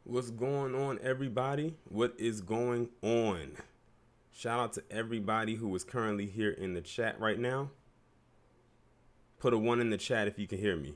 What's going on, everybody? What is going on? Shout out to everybody who is currently here in the chat right now. Put a one in the chat if you can hear me.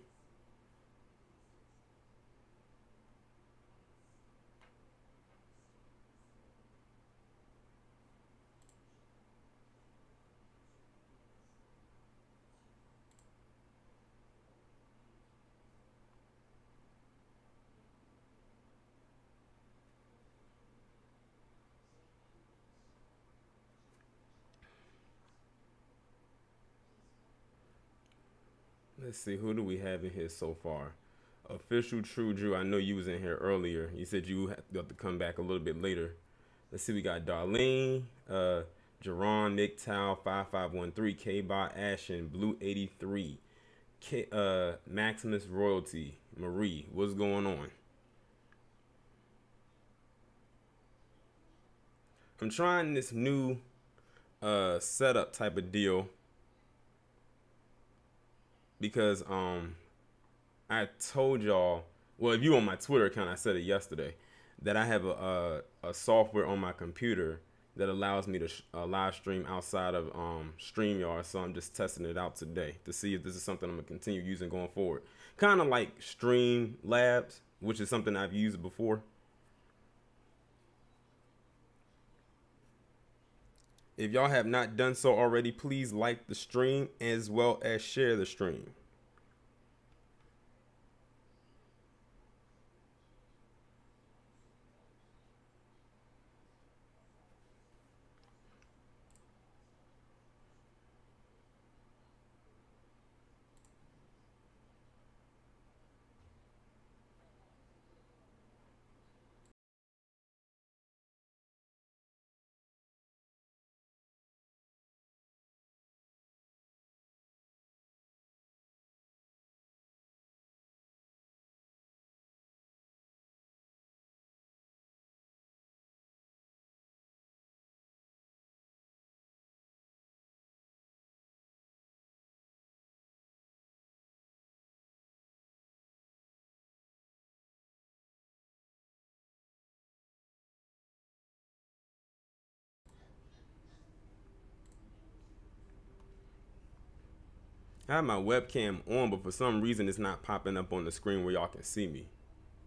Let's see, who do we have in here so far? Official True Drew, I know you was in here earlier. You said you have to come back a little bit later. Let's see, we got Darlene, Jerron, Nick Tao, 5513, K-Bot, Ashen, Blue 83, Maximus Royalty, Marie. What's going on? I'm trying this new setup type of deal because I told y'all, well, if you on my Twitter account, I said it yesterday, that I have a software on my computer that allows me to live stream outside of StreamYard. So I'm just testing it out today to see if this is something I'm gonna continue using going forward. Kind of like Stream Labs, which is something I've used before. If y'all have not done so already, please like the stream as well as share the stream. I have my webcam on, but for some reason it's not popping up on the screen where y'all can see me.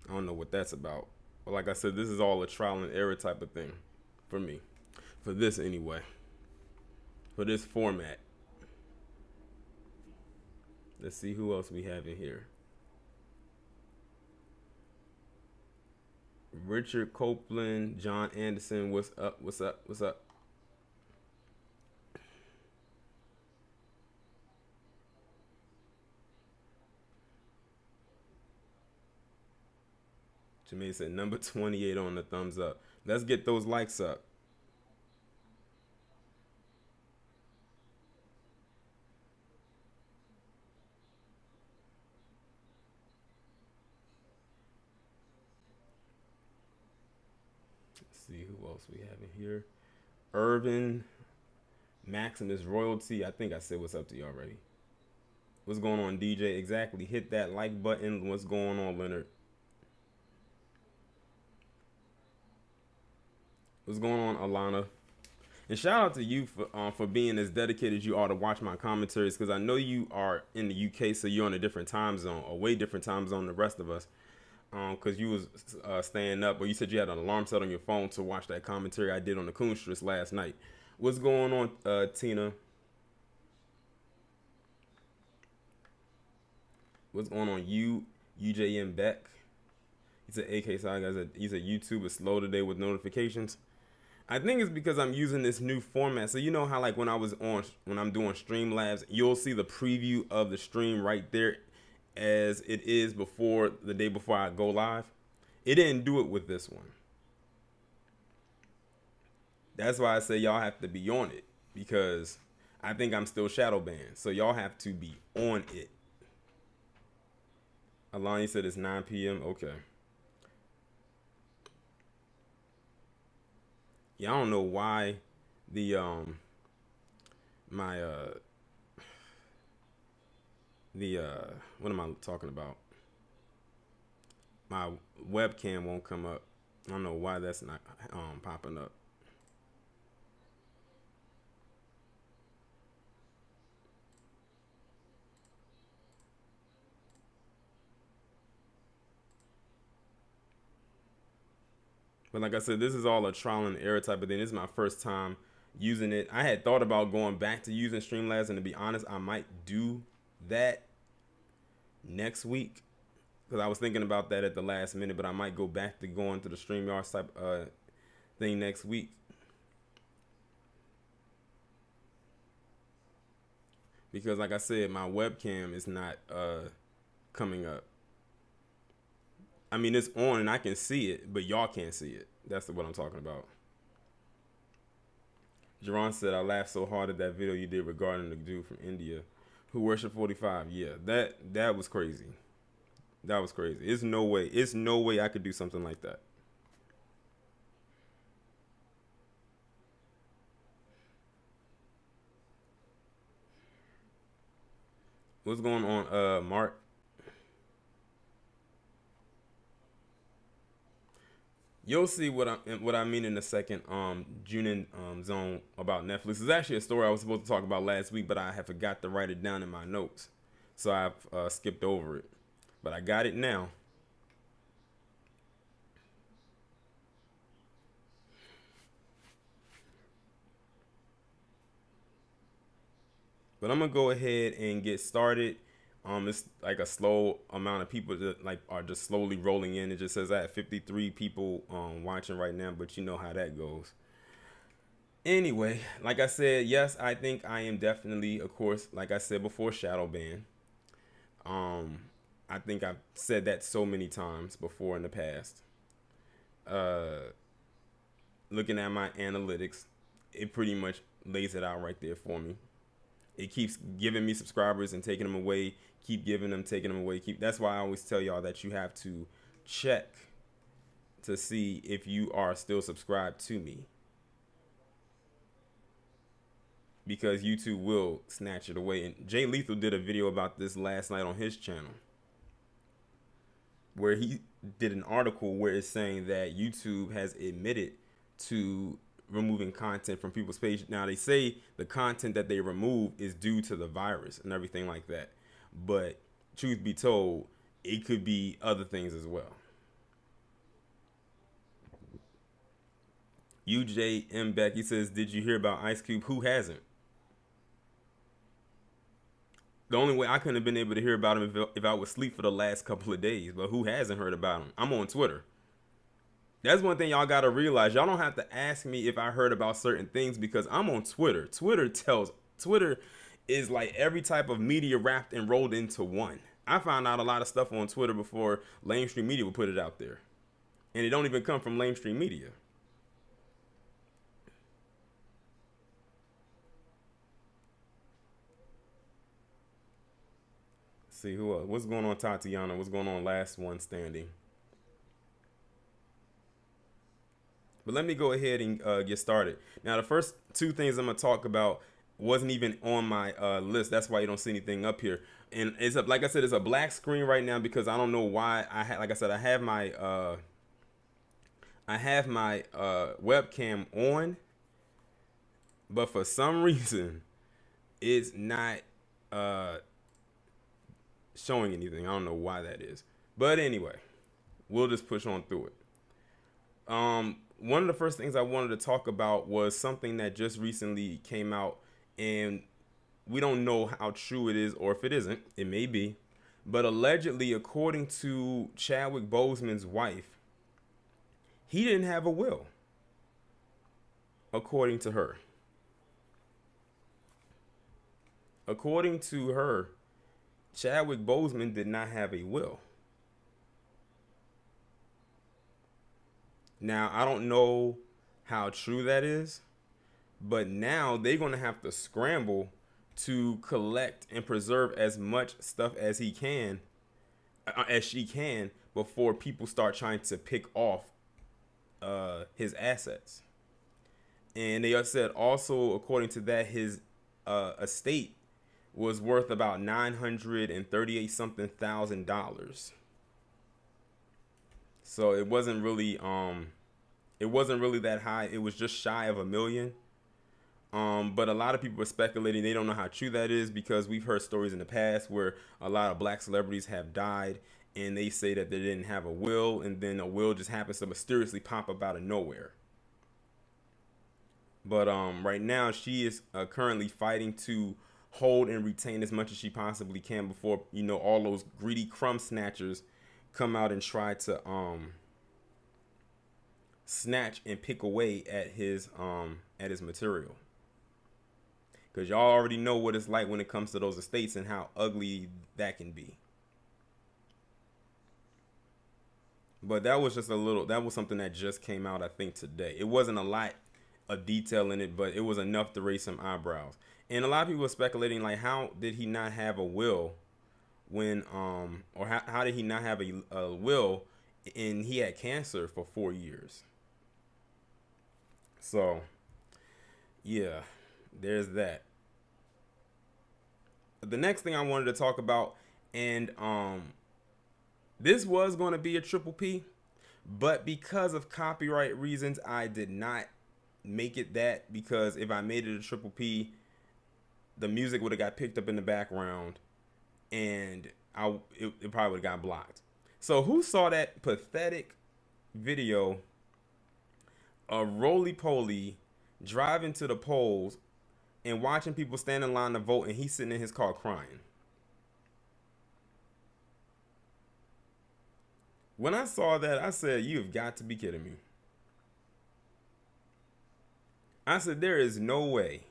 I don't know what that's about. But like I said, this is all a trial and error type of thing for me. For this anyway. For this format. Let's see who else we have in here. Richard Copeland, John Anderson, what's up? What's up? What's up? Jermaine said number 28 on the thumbs up. Let's get those likes up. Let's see who else we have in here. Irvin, Maximus Royalty. I think I said what's up to you already. What's going on, DJ? Exactly. Hit that like button. What's going on, Leonard? What's going on, Alana? And shout out to you for being as dedicated as you are to watch my commentaries, because I know you are in the UK, so you're on a different time zone, a way different time zone than the rest of us. Because you was staying up, or you said you had an alarm set on your phone to watch that commentary I did on the Coonstress last night. What's going on, Tina? What's going on, UJM Beck? He said AK Saga. He said YouTube is slow today with notifications. I think it's because I'm using this new format. So you know how like when I'm doing Streamlabs, you'll see the preview of the stream right there as it is before the day before I go live. It didn't do it with this one. That's why I say y'all have to be on it, because I think I'm still shadow banned. So y'all have to be on it. Alani said it's 9 p.m. Okay. Yeah, I don't know why the my the what am I talking about? my webcam won't come up. I don't know why that's not popping up. But like I said, this is all a trial and error type of thing. This is my first time using it. I had thought about going back to using Streamlabs, and to be honest, I might do that next week because I was thinking about that at the last minute. But I might go back to going to the StreamYard type thing next week because, like I said, my webcam is not coming up. I mean, it's on and I can see it, but y'all can't see it. That's what I'm talking about. Jerron said, I laughed so hard at that video you did regarding the dude from India who worshiped 45. Yeah, that was crazy. That was crazy. It's no way I could do something like that. What's going on, Mark? You'll see what I mean in a second. Junin zone about Netflix. It's actually a story I was supposed to talk about last week, but I have forgot to write it down in my notes, so I've skipped over it. But I got it now. But I'm gonna go ahead and get started. It's like a slow amount of people that like are just slowly rolling in. It just says I have 53 people watching right now, but you know how that goes. Anyway, like I said, yes, I think I am definitely, of course, like I said before, shadow ban. Um, I think I've said that so many times before in the past. Uh, Looking at my analytics, it pretty much lays it out right there for me. It keeps giving me subscribers and taking them away. Keep giving them, taking them away. That's why I always tell y'all that you have to check to see if you are still subscribed to me, because YouTube will snatch it away. And Jay Lethal did a video about this last night on his channel, where he did an article where it's saying that YouTube has admitted to removing content from people's page. Now they say the content that they remove is due to the virus and everything like that, but truth be told, it could be other things as well. UJM Beck, he says, did you hear about Ice Cube? Who hasn't? The only way I couldn't have been able to hear about him if I was asleep for the last couple of days. But who hasn't heard about him? I'm on Twitter. That's one thing y'all gotta realize. Y'all don't have to ask me if I heard about certain things because I'm on Twitter. Twitter is like every type of media wrapped and rolled into one. I found out a lot of stuff on Twitter before mainstream media would put it out there. And it don't even come from mainstream media. Let's see who else. What's going on, Tatiana? What's going on, last one standing? But let me go ahead and get started. Now, the first two things I'm going to talk about wasn't even on my list. That's why you don't see anything up here. And it's like I said, it's a black screen right now because I don't know why. Like I said, I have my webcam on, but for some reason, it's not showing anything. I don't know why that is. But anyway, we'll just push on through it. One of the first things I wanted to talk about was something that just recently came out, and we don't know how true it is or if it isn't. It may be. But allegedly, according to Chadwick Boseman's wife, he didn't have a will, according to her. According to her, Chadwick Boseman did not have a will. Now, I don't know how true that is, but now they're going to have to scramble to collect and preserve as much stuff as she can, before people start trying to pick off his assets. And they said also, according to that, his estate was worth about $938 something thousand. So it wasn't really that high. It was just shy of 1 million. But a lot of people are speculating. They don't know how true that is, because we've heard stories in the past where a lot of black celebrities have died and they say that they didn't have a will, and then a will just happens to mysteriously pop up out of nowhere. But right now she is currently fighting to hold and retain as much as she possibly can before, you know, all those greedy crumb snatchers come out and try to snatch and pick away at his material. Because y'all already know what it's like when it comes to those estates and how ugly that can be. But that was something that just came out, I think, today. It wasn't a lot of detail in it, but it was enough to raise some eyebrows. And a lot of people are speculating, like, how did he not have a will when, or how did he not have a will, and he had cancer for 4 years? So, yeah, there's that. The next thing I wanted to talk about, and this was going to be a triple P, but because of copyright reasons, I did not make it that, because if I made it a triple P, the music would have got picked up in the background, and it probably would have got blocked. So who saw that pathetic video of Roly Poly driving to the polls and watching people stand in line to vote, and he's sitting in his car crying? When I saw that, I said, "You've got to be kidding me." I said, there is no way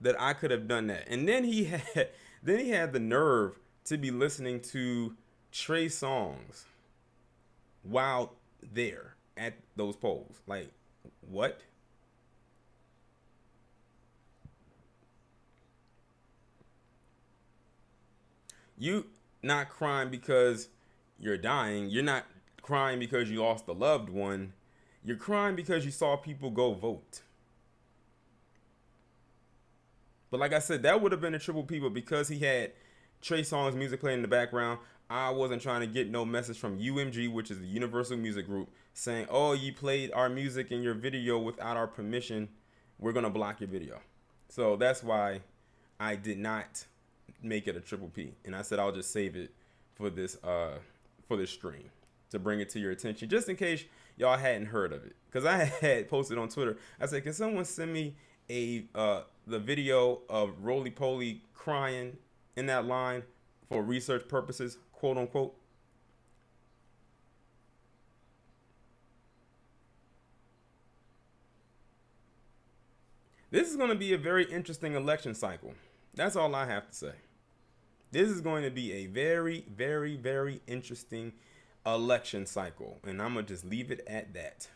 that I could have done that. And then he had the nerve to be listening to Trey Songz while there at those polls. Like, what? You not crying because you're dying. You're not crying because you lost a loved one. You're crying because you saw people go vote. But like I said, that would have been a triple P, but because he had Trey Songz music playing in the background, I wasn't trying to get no message from UMG, which is the Universal Music Group, saying, "Oh, you played our music in your video without our permission. We're going to block your video." So that's why I did not make it a triple P. And I said I'll just save it for this stream to bring it to your attention, just in case y'all hadn't heard of it. Because I had posted on Twitter. I said, "Can someone send me the video of Roly Poly crying in that line for research purposes, quote unquote?" This is going to be a very interesting election cycle. That's all I have to say. This is going to be a very, very, very interesting election cycle, and I'm going to just leave it at that.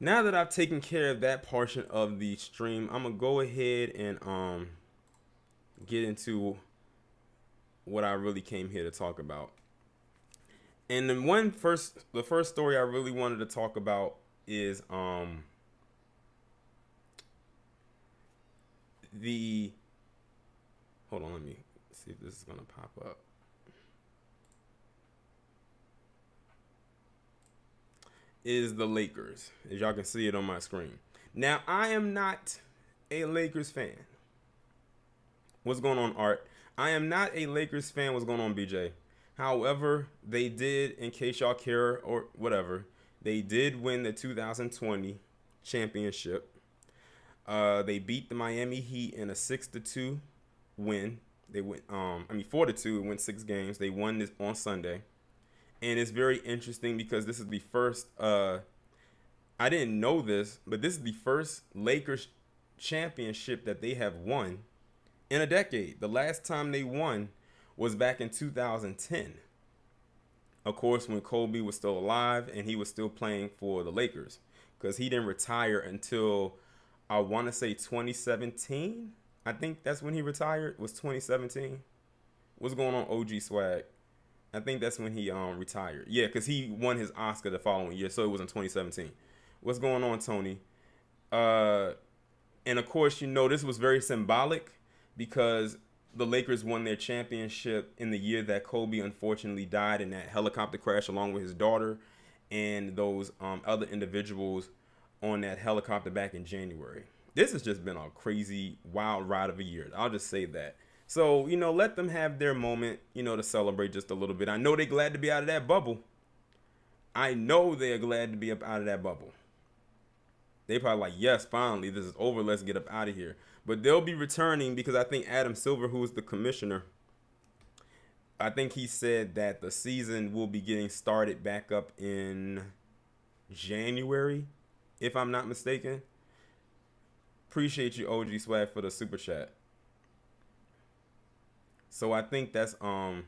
Now that I've taken care of that portion of the stream, I'm going to go ahead and get into what I really came here to talk about. And the first story I really wanted to talk about is hold on, let me see if this is going to pop up. Is the Lakers, as y'all can see it on my screen. Now, I am not a Lakers fan. What's going on, Art? I am not a Lakers fan. What's going on, BJ? However, they did, in case y'all care or whatever, they did win the 2020 championship. They beat the Miami Heat in a 6-2 win. They went 4-2 and went 6 games. They won this on Sunday. And it's very interesting because this is the first, I didn't know this, but this is the first Lakers championship that they have won in a decade. The last time they won was back in 2010. Of course, when Kobe was still alive and he was still playing for the Lakers, because he didn't retire until, I want to say 2017. I think that's when he retired, was 2017. What's going on, OG Swag? I think that's when he retired. Yeah, because he won his Oscar the following year, so it was in 2017. What's going on, Tony? And of course, you know, this was very symbolic because the Lakers won their championship in the year that Kobe unfortunately died in that helicopter crash, along with his daughter and those other individuals on that helicopter back in January. This has just been a crazy, wild ride of a year. I'll just say that. So, let them have their moment, to celebrate just a little bit. I know they're glad to be out of that bubble. I know they're glad to be up out of that bubble. They probably like, yes, finally, this is over. Let's get up out of here. But they'll be returning because I think Adam Silver, who is the commissioner, I think he said that the season will be getting started back up in January, if I'm not mistaken. Appreciate you, OG Swag, for the super chat. So I think that's what's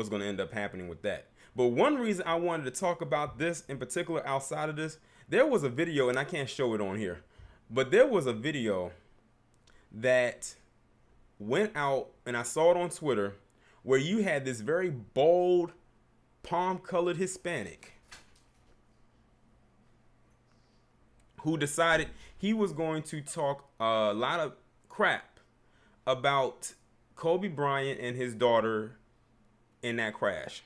going to end up happening with that. But one reason I wanted to talk about this in particular outside of this, there was a video, and I can't show it on here, but there was a video that went out, and I saw it on Twitter, where you had this very bold, palm-colored Hispanic who decided he was going to talk a lot of crap about Kobe Bryant and his daughter in that crash.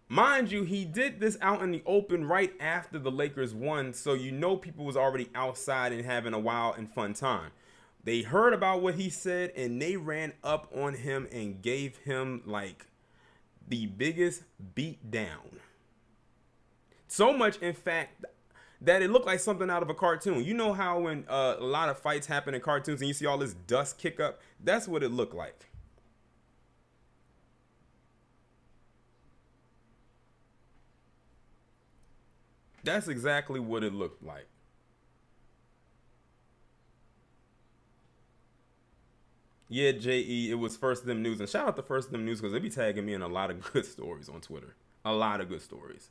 Mind you, he did this out in the open right after the Lakers won, so people was already outside and having a wild and fun time. They heard about what he said, and they ran up on him and gave him like the biggest beat down. So much, in fact, that it looked like something out of a cartoon. You know how when a lot of fights happen in cartoons and you see all this dust kick up? That's what it looked like. That's exactly what it looked like. Yeah, JE, it was First Them News. And shout out to First Them News because they be tagging me in a lot of good stories on Twitter. A lot of good stories.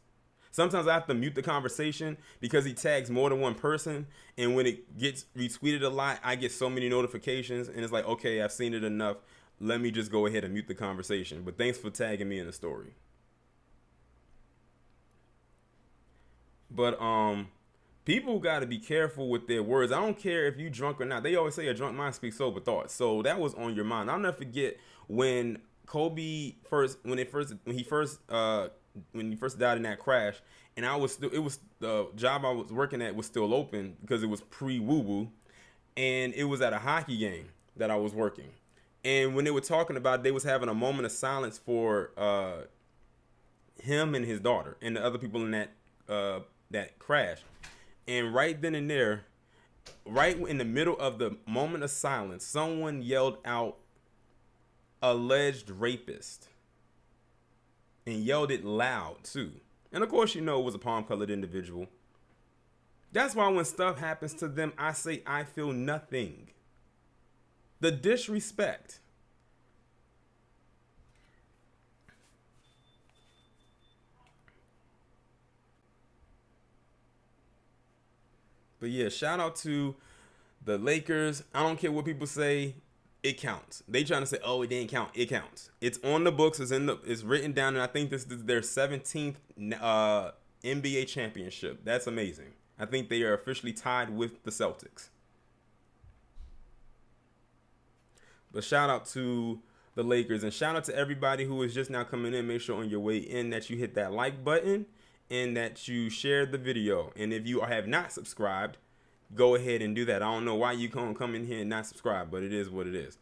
Sometimes I have to mute the conversation because he tags more than one person. And when it gets retweeted a lot, I get so many notifications. And it's like, okay, I've seen it enough. Let me just go ahead and mute the conversation. But thanks for tagging me in the story. But people got to be careful with their words. I don't care if you drunk or not. They always say a drunk mind speaks sober thoughts. So that was on your mind. I'll never forget when Kobe when he first died in that crash, and it was the job I was working at was still open because it was pre-woo woo, and it was at a hockey game that I was working. And when they were talking about it, they was having a moment of silence for him and his daughter and the other people in that crash. And right then and there, right in the middle of the moment of silence, someone yelled out, "Alleged rapist," and yelled it loud too. And of course, it was a palm-colored individual. That's why when stuff happens to them, I say I feel nothing. The disrespect. But yeah, shout out to the Lakers. I don't care what people say. It counts. They trying to say, oh, it didn't count. It counts. It's on the books. It's written down, and I think this is their 17th NBA championship. That's amazing. I think they are officially tied with the Celtics. But shout out to the Lakers, and shout out to everybody who is just now coming in. Make sure on your way in that you hit that like button and that you share the video. And if you have not subscribed, go ahead and do that. I don't know why you can't come in here and not subscribe, but it is what it is.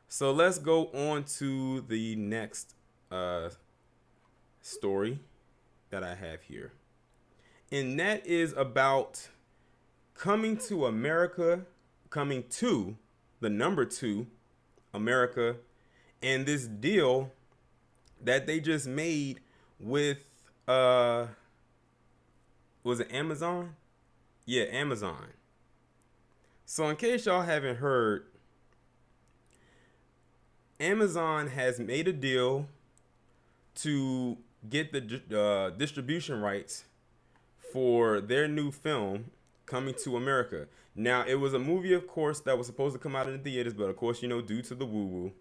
So let's go on to the next story that I have here. And that is about coming to America, coming to the number 2, America, and this deal that they just made with, was it Amazon? Yeah, Amazon. So in case y'all haven't heard, Amazon has made a deal to get the distribution rights for their new film Coming to America. Now, it was a movie, of course, that was supposed to come out in the theaters, but of course, due to the woo-woo,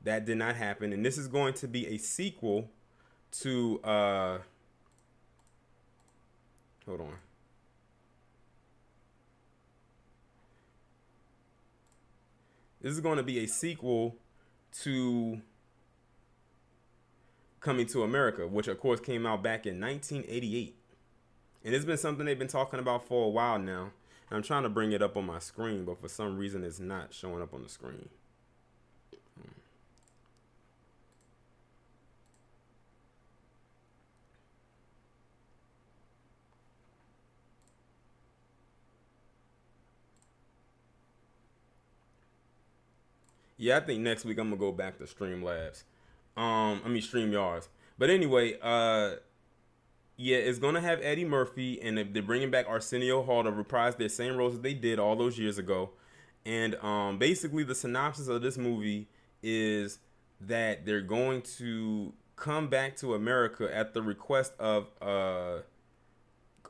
that did not happen. And this is going to be a sequel to, hold on. This is going to be a sequel to Coming to America, which of course came out back in 1988. And it's been something they've been talking about for a while now. And I'm trying to bring it up on my screen, but for some reason it's not showing up on the screen. Yeah, I think next week I'm gonna go back to Streamlabs. StreamYards. But anyway, yeah, it's gonna have Eddie Murphy, and they're bringing back Arsenio Hall to reprise their same roles that they did all those years ago. And basically, the synopsis of this movie is that they're going to come back to America at the request of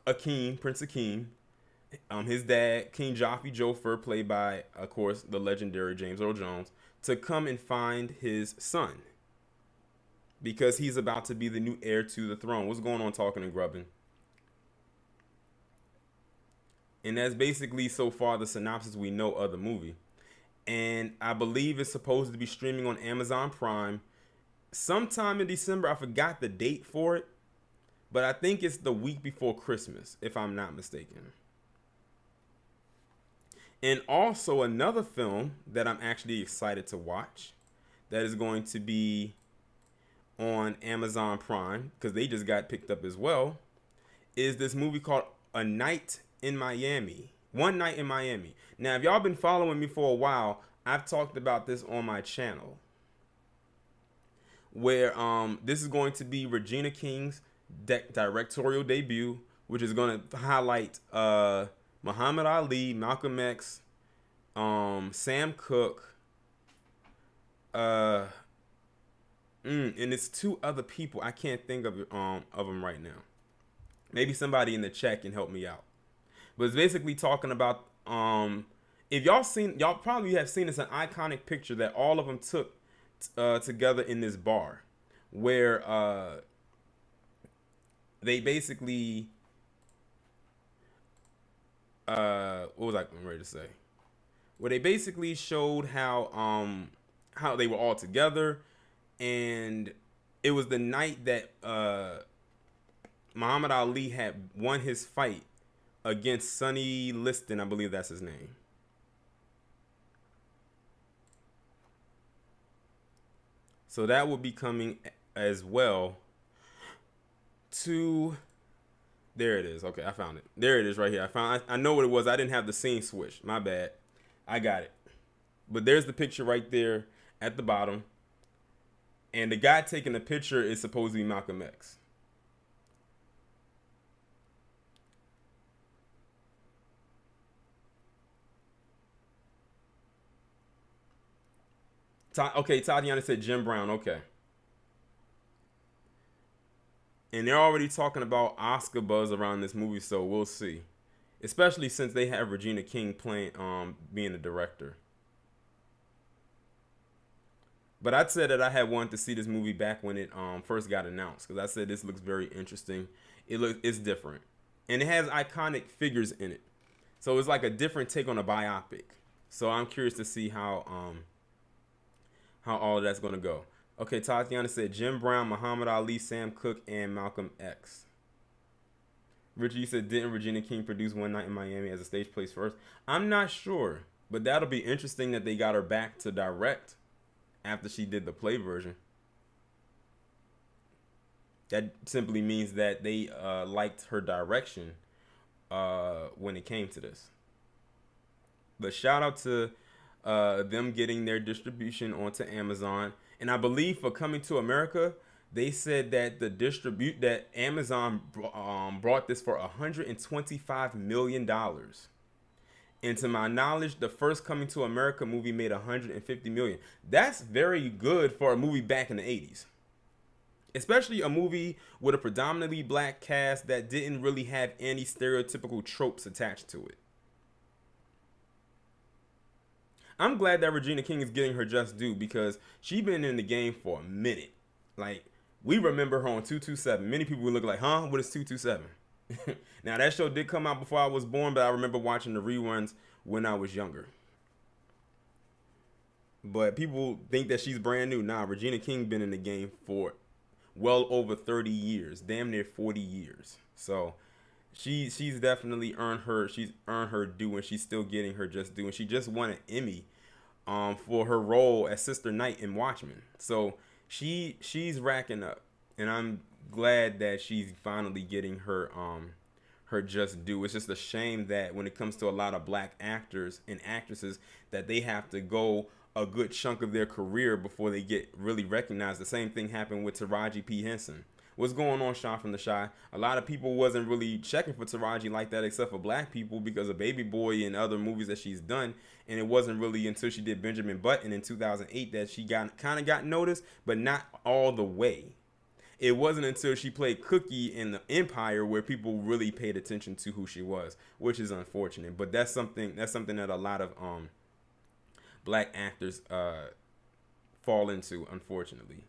Akeem, Prince Akeem, his dad, King Joffrey Joffre, played by, of course, the legendary James Earl Jones, to come and find his son. Because he's about to be the new heir to the throne. What's going on, Talking and Grubbing? And that's basically, so far, the synopsis we know of the movie. And I believe it's supposed to be streaming on Amazon Prime sometime in December. I forgot the date for it, but I think it's the week before Christmas, if I'm not mistaken. And also another film that I'm actually excited to watch that is going to be on Amazon Prime, because they just got picked up as well, is this movie called A Night in Miami. One Night in Miami. Now, if y'all been following me for a while, I've talked about this on my channel, where this is going to be Regina King's directorial debut, which is going to highlight Muhammad Ali, Malcolm X, Sam Cooke, and it's two other people. I can't think of them right now. Maybe somebody in the chat can help me out. But it's basically talking about if y'all probably have seen, it's an iconic picture that all of them took together in this bar, where they basically what was I ready to say? Where they basically showed how they were all together, and it was the night that Muhammad Ali had won his fight against Sonny Liston, I believe that's his name. So that will be coming as well to, there it is. Okay, I found it. There it is right here. I know what it was. I didn't have the scene switch. My bad. I got it. But there's the picture right there at the bottom. And the guy taking the picture is supposed to be Malcolm X. Okay, Tatiana said Jim Brown. Okay. And they're already talking about Oscar buzz around this movie, so we'll see. Especially since they have Regina King playing, being the director. But I said that I had wanted to see this movie back when it first got announced, because I said this looks very interesting. It's different, and it has iconic figures in it, so it's like a different take on a biopic. So I'm curious to see how all of that's gonna go. Okay, Tatiana said Jim Brown, Muhammad Ali, Sam Cooke, and Malcolm X. Richie said, didn't Regina King produce One Night in Miami as a stage play first? I'm not sure, but that'll be interesting that they got her back to direct after she did the play version. That simply means that they liked her direction when it came to this. But shout out to them getting their distribution onto Amazon. And I believe for Coming to America, they said that that Amazon brought this for $125 million. And to my knowledge, the first Coming to America movie made $150 million. That's very good for a movie back in the 80s. Especially a movie with a predominantly black cast that didn't really have any stereotypical tropes attached to it. I'm glad that Regina King is getting her just due, because she's been in the game for a minute. Like, we remember her on 227. Many people would look like, huh? What is 227? Now, that show did come out before I was born, but I remember watching the reruns when I was younger. But people think that she's brand new. Nah, Regina King been in the game for well over 30 years, damn near 40 years. So she's definitely earned her due, and she's still getting her just due. And she just won an Emmy for her role as Sister Knight in Watchmen. So she's racking up, and I'm glad that she's finally getting her just due. It's just a shame that when it comes to a lot of black actors and actresses, that they have to go a good chunk of their career before they get really recognized. The same thing happened with Taraji P. Henson. What's going on, Sean from the Shy? A lot of people wasn't really checking for Taraji like that, except for black people, because of Baby Boy and other movies that she's done. And it wasn't really until she did Benjamin Button in 2008 that she got noticed, but not all the way. It wasn't until she played Cookie in the Empire where people really paid attention to who she was, which is unfortunate. But that's something that a lot of black actors fall into, unfortunately.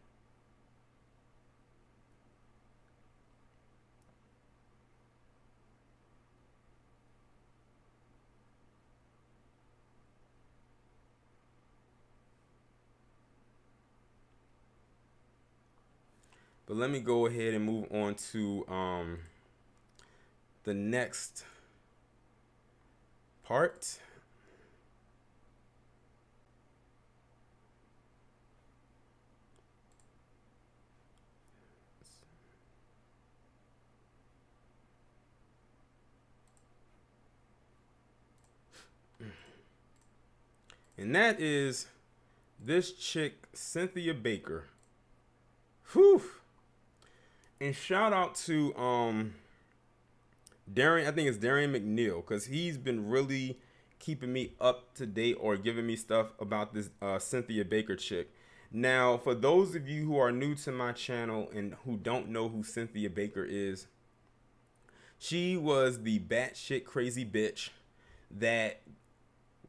But let me go ahead and move on to the next part. And that is this chick, Cynthia Baker. Whew. And shout out to Darian, I think it's Darian McNeil, because he's been really keeping me up to date or giving me stuff about this Cynthia Baker chick. Now, for those of you who are new to my channel and who don't know who Cynthia Baker is, she was the batshit crazy bitch that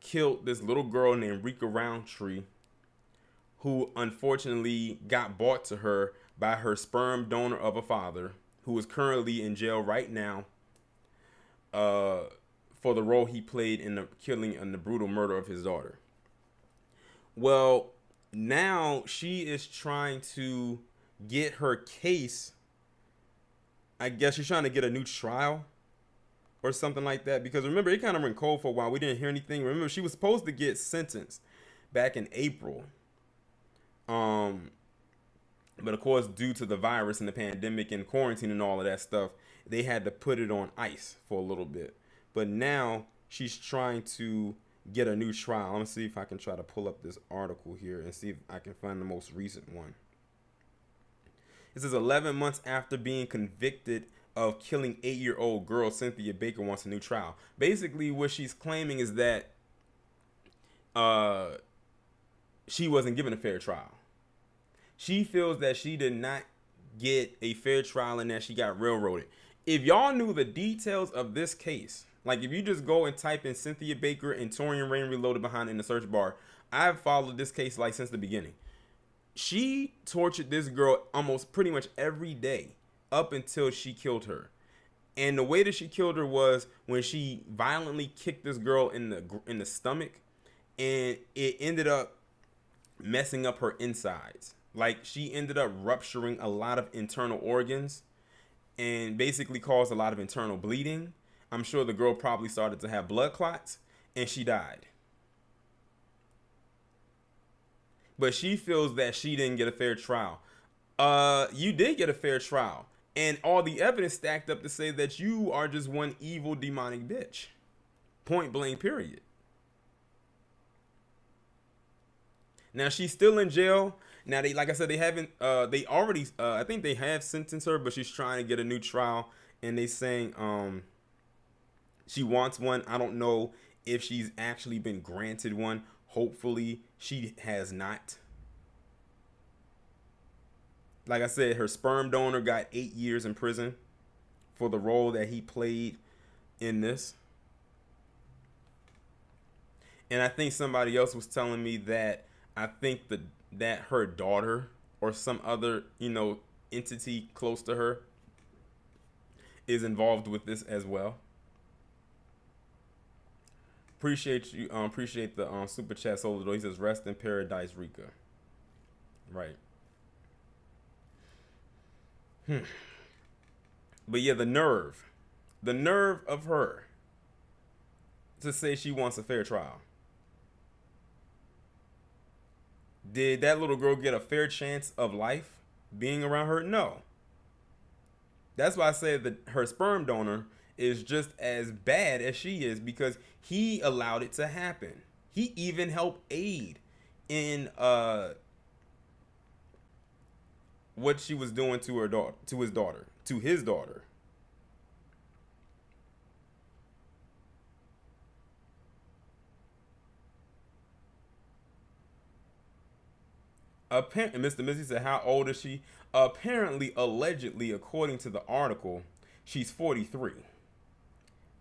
killed this little girl named Rika Roundtree, who unfortunately got bought to her by her sperm donor of a father, who is currently in jail right now for the role he played in the killing and the brutal murder of his daughter. Well, now she is trying to get her case. I guess she's trying to get a new trial or something like that, because remember, it kind of went cold for a while. We didn't hear anything. Remember, she was supposed to get sentenced back in April. But of course, due to the virus and the pandemic and quarantine and all of that stuff, they had to put it on ice for a little bit. But now she's trying to get a new trial. I'm gonna see if I can try to pull up this article here and see if I can find the most recent one. It says 11 months after being convicted of killing 8-year-old girl, Cynthia Baker wants a new trial. Basically, what she's claiming is that she wasn't given a fair trial. She feels that she did not get a fair trial and that she got railroaded. If y'all knew the details of this case, like if you just go and type in Cynthia Baker and Torian Rain Reloaded behind in the search bar, I've followed this case like since the beginning. She tortured this girl almost pretty much every day up until she killed her. And the way that she killed her was when she violently kicked this girl in the stomach, and it ended up messing up her insides. Like, she ended up rupturing a lot of internal organs and basically caused a lot of internal bleeding. I'm sure the girl probably started to have blood clots, and she died. But she feels that she didn't get a fair trial. You did get a fair trial. And all the evidence stacked up to say that you are just one evil demonic bitch. Point blank, period. Now, she's still in jail. Now, they, like I said, they haven't, they already, I think they have sentenced her, but she's trying to get a new trial. And they saying she wants one. I don't know if she's actually been granted one. Hopefully, she has not. Like I said, her sperm donor got 8 years in prison for the role that he played in this. And I think somebody else was telling me that I think that her daughter or some other, entity close to her is involved with this as well. Appreciate you. Appreciate the super chat soldier. He says, "Rest in paradise, Rika." Right. But yeah, the nerve of her to say she wants a fair trial. Did that little girl get a fair chance of life being around her? No. That's why I said that her sperm donor is just as bad as she is, because he allowed it to happen. He even helped aid in what she was doing to her daughter, to his daughter. Apparently, Mr. Missy said, "How old is she?" Apparently, allegedly, according to the article, she's 43.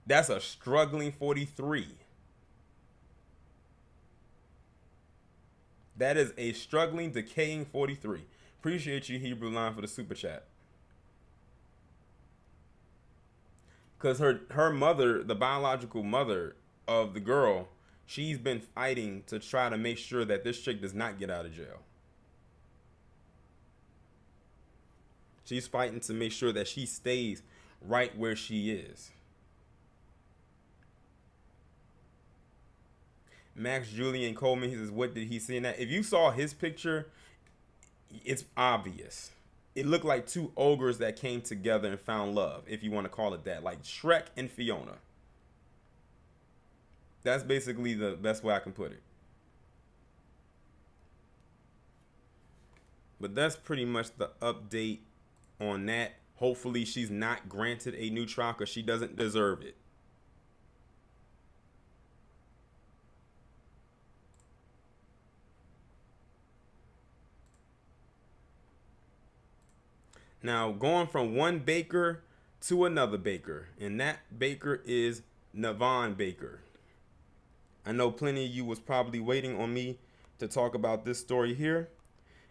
That's a struggling 43. That is a struggling, decaying 43. Appreciate you, Hebrew Line, for the super chat. Because her mother, the biological mother of the girl, she's been fighting to try to make sure that this chick does not get out of jail. She's fighting to make sure that she stays right where she is. Max Julian Coleman, he says, "What did he see in that?" If you saw his picture, it's obvious. It looked like two ogres that came together and found love, if you want to call it that, like Shrek and Fiona. That's basically the best way I can put it. But that's pretty much the update on that. Hopefully she's not granted a new trial, because she doesn't deserve it. Now, going from one Baker to another Baker, and that Baker is Nevan Baker. I know plenty of you was probably waiting on me to talk about this story here.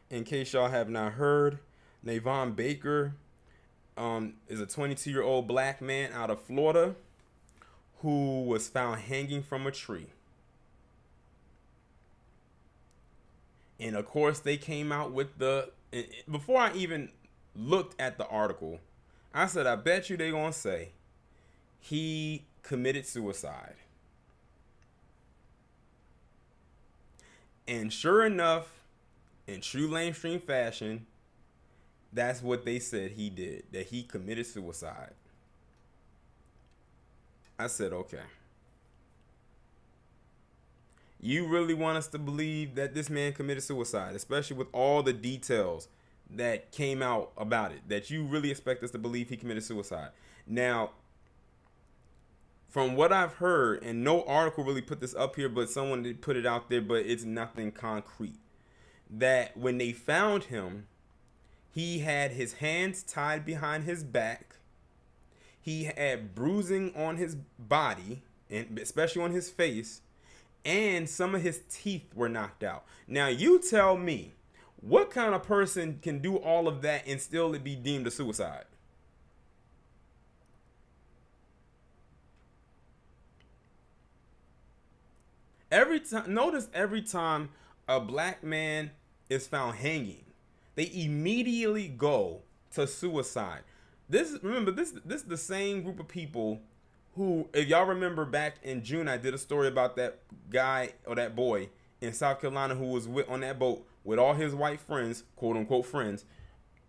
In case y'all have not heard, Nevan Baker is a 22-year-old black man out of Florida who was found hanging from a tree. And of course, they came out with before I even looked at the article, I said, I bet you they're going to say he committed suicide. And sure enough, in true lamestream fashion, that's what they said he did, that he committed suicide. I said, okay. You really want us to believe that this man committed suicide, especially with all the details that came out about it, that you really expect us to believe he committed suicide? Now, from what I've heard, and no article really put this up here, but someone did put it out there, but it's nothing concrete, that when they found him, he had his hands tied behind his back. He had bruising on his body, and especially on his face, and some of his teeth were knocked out. Now, you tell me, what kind of person can do all of that and still be deemed a suicide? Notice every time a black man is found hanging, they immediately go to suicide. Remember, this is the same group of people who, if y'all remember back in June, I did a story about that guy or that boy in South Carolina who was on that boat with all his white friends, quote unquote friends,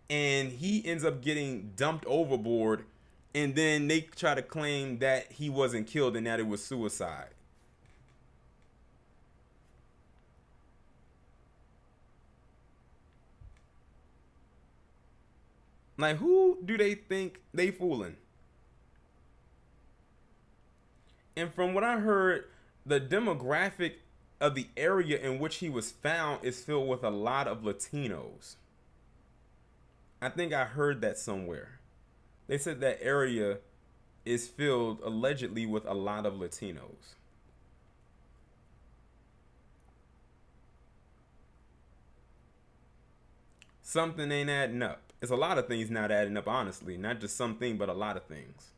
and he ends up getting dumped overboard, and then they try to claim that he wasn't killed and that it was suicide. Like, who do they think they fooling? And from what I heard, the demographic of the area in which he was found is filled with a lot of Latinos. I think I heard that somewhere. They said that area is filled allegedly with a lot of Latinos. Something ain't adding up. It's a lot of things not adding up, honestly. Not just something, but a lot of things.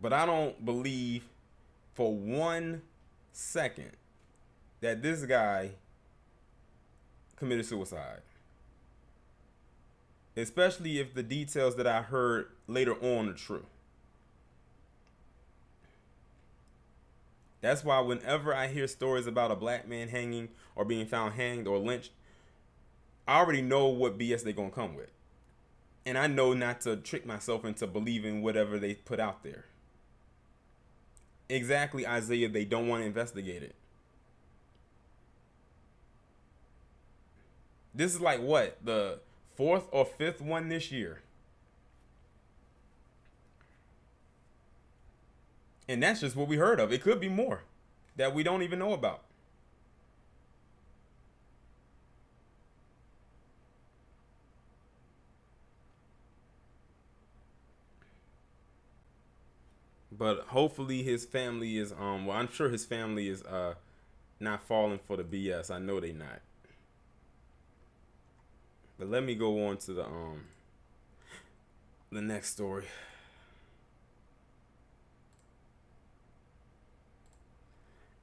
But I don't believe for 1 second that this guy committed suicide. Especially if the details that I heard later on are true. That's why whenever I hear stories about a black man hanging or being found hanged or lynched, I already know what BS they're going to come with. And I know not to trick myself into believing whatever they put out there. Exactly, Isaiah, they don't want to investigate it. This is like what? The 4th or 5th one this year. And that's just what we heard of. It could be more that we don't even know about. But hopefully his family is well, I'm sure his family is not falling for the BS. I know they not. But let me go on to the next story.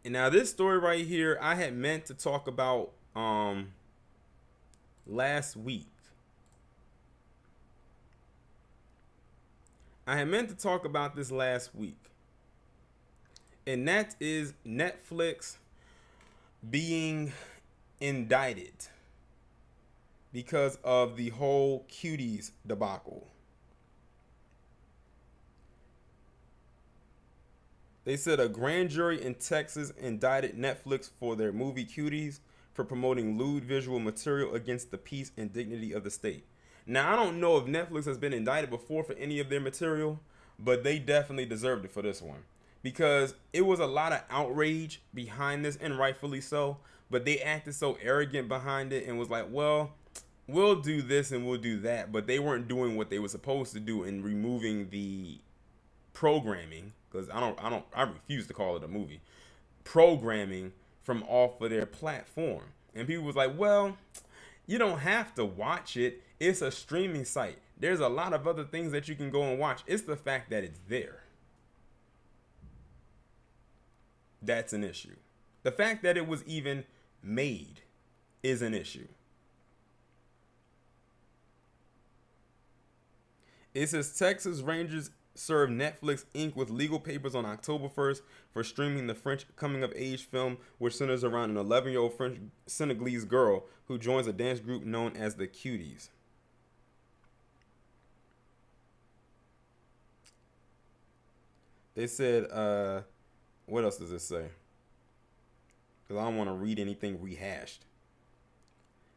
And now this story right here, I had meant to talk about last week. I had meant to talk about this last week. And that is Netflix being indicted because of the whole Cuties debacle. They said a grand jury in Texas indicted Netflix for their movie Cuties for promoting lewd visual material against the peace and dignity of the state. Now, I don't know if Netflix has been indicted before for any of their material, but they definitely deserved it for this one. Because it was a lot of outrage behind this, and rightfully so, but they acted so arrogant behind it and was like, well, we'll do this and we'll do that, but they weren't doing what they were supposed to do in removing the programming, because I refuse to call it a movie, programming from off of their platform. And people was like, well, you don't have to watch it. It's a streaming site. There's a lot of other things that you can go and watch. It's the fact that it's there. That's an issue. The fact that it was even made is an issue. It says Texas Rangers served Netflix Inc. with legal papers on October 1st for streaming the French coming-of-age film, which centers around an 11-year-old French Senegalese girl who joins a dance group known as the Cuties. They said, what else does it say? Because I don't want to read anything rehashed.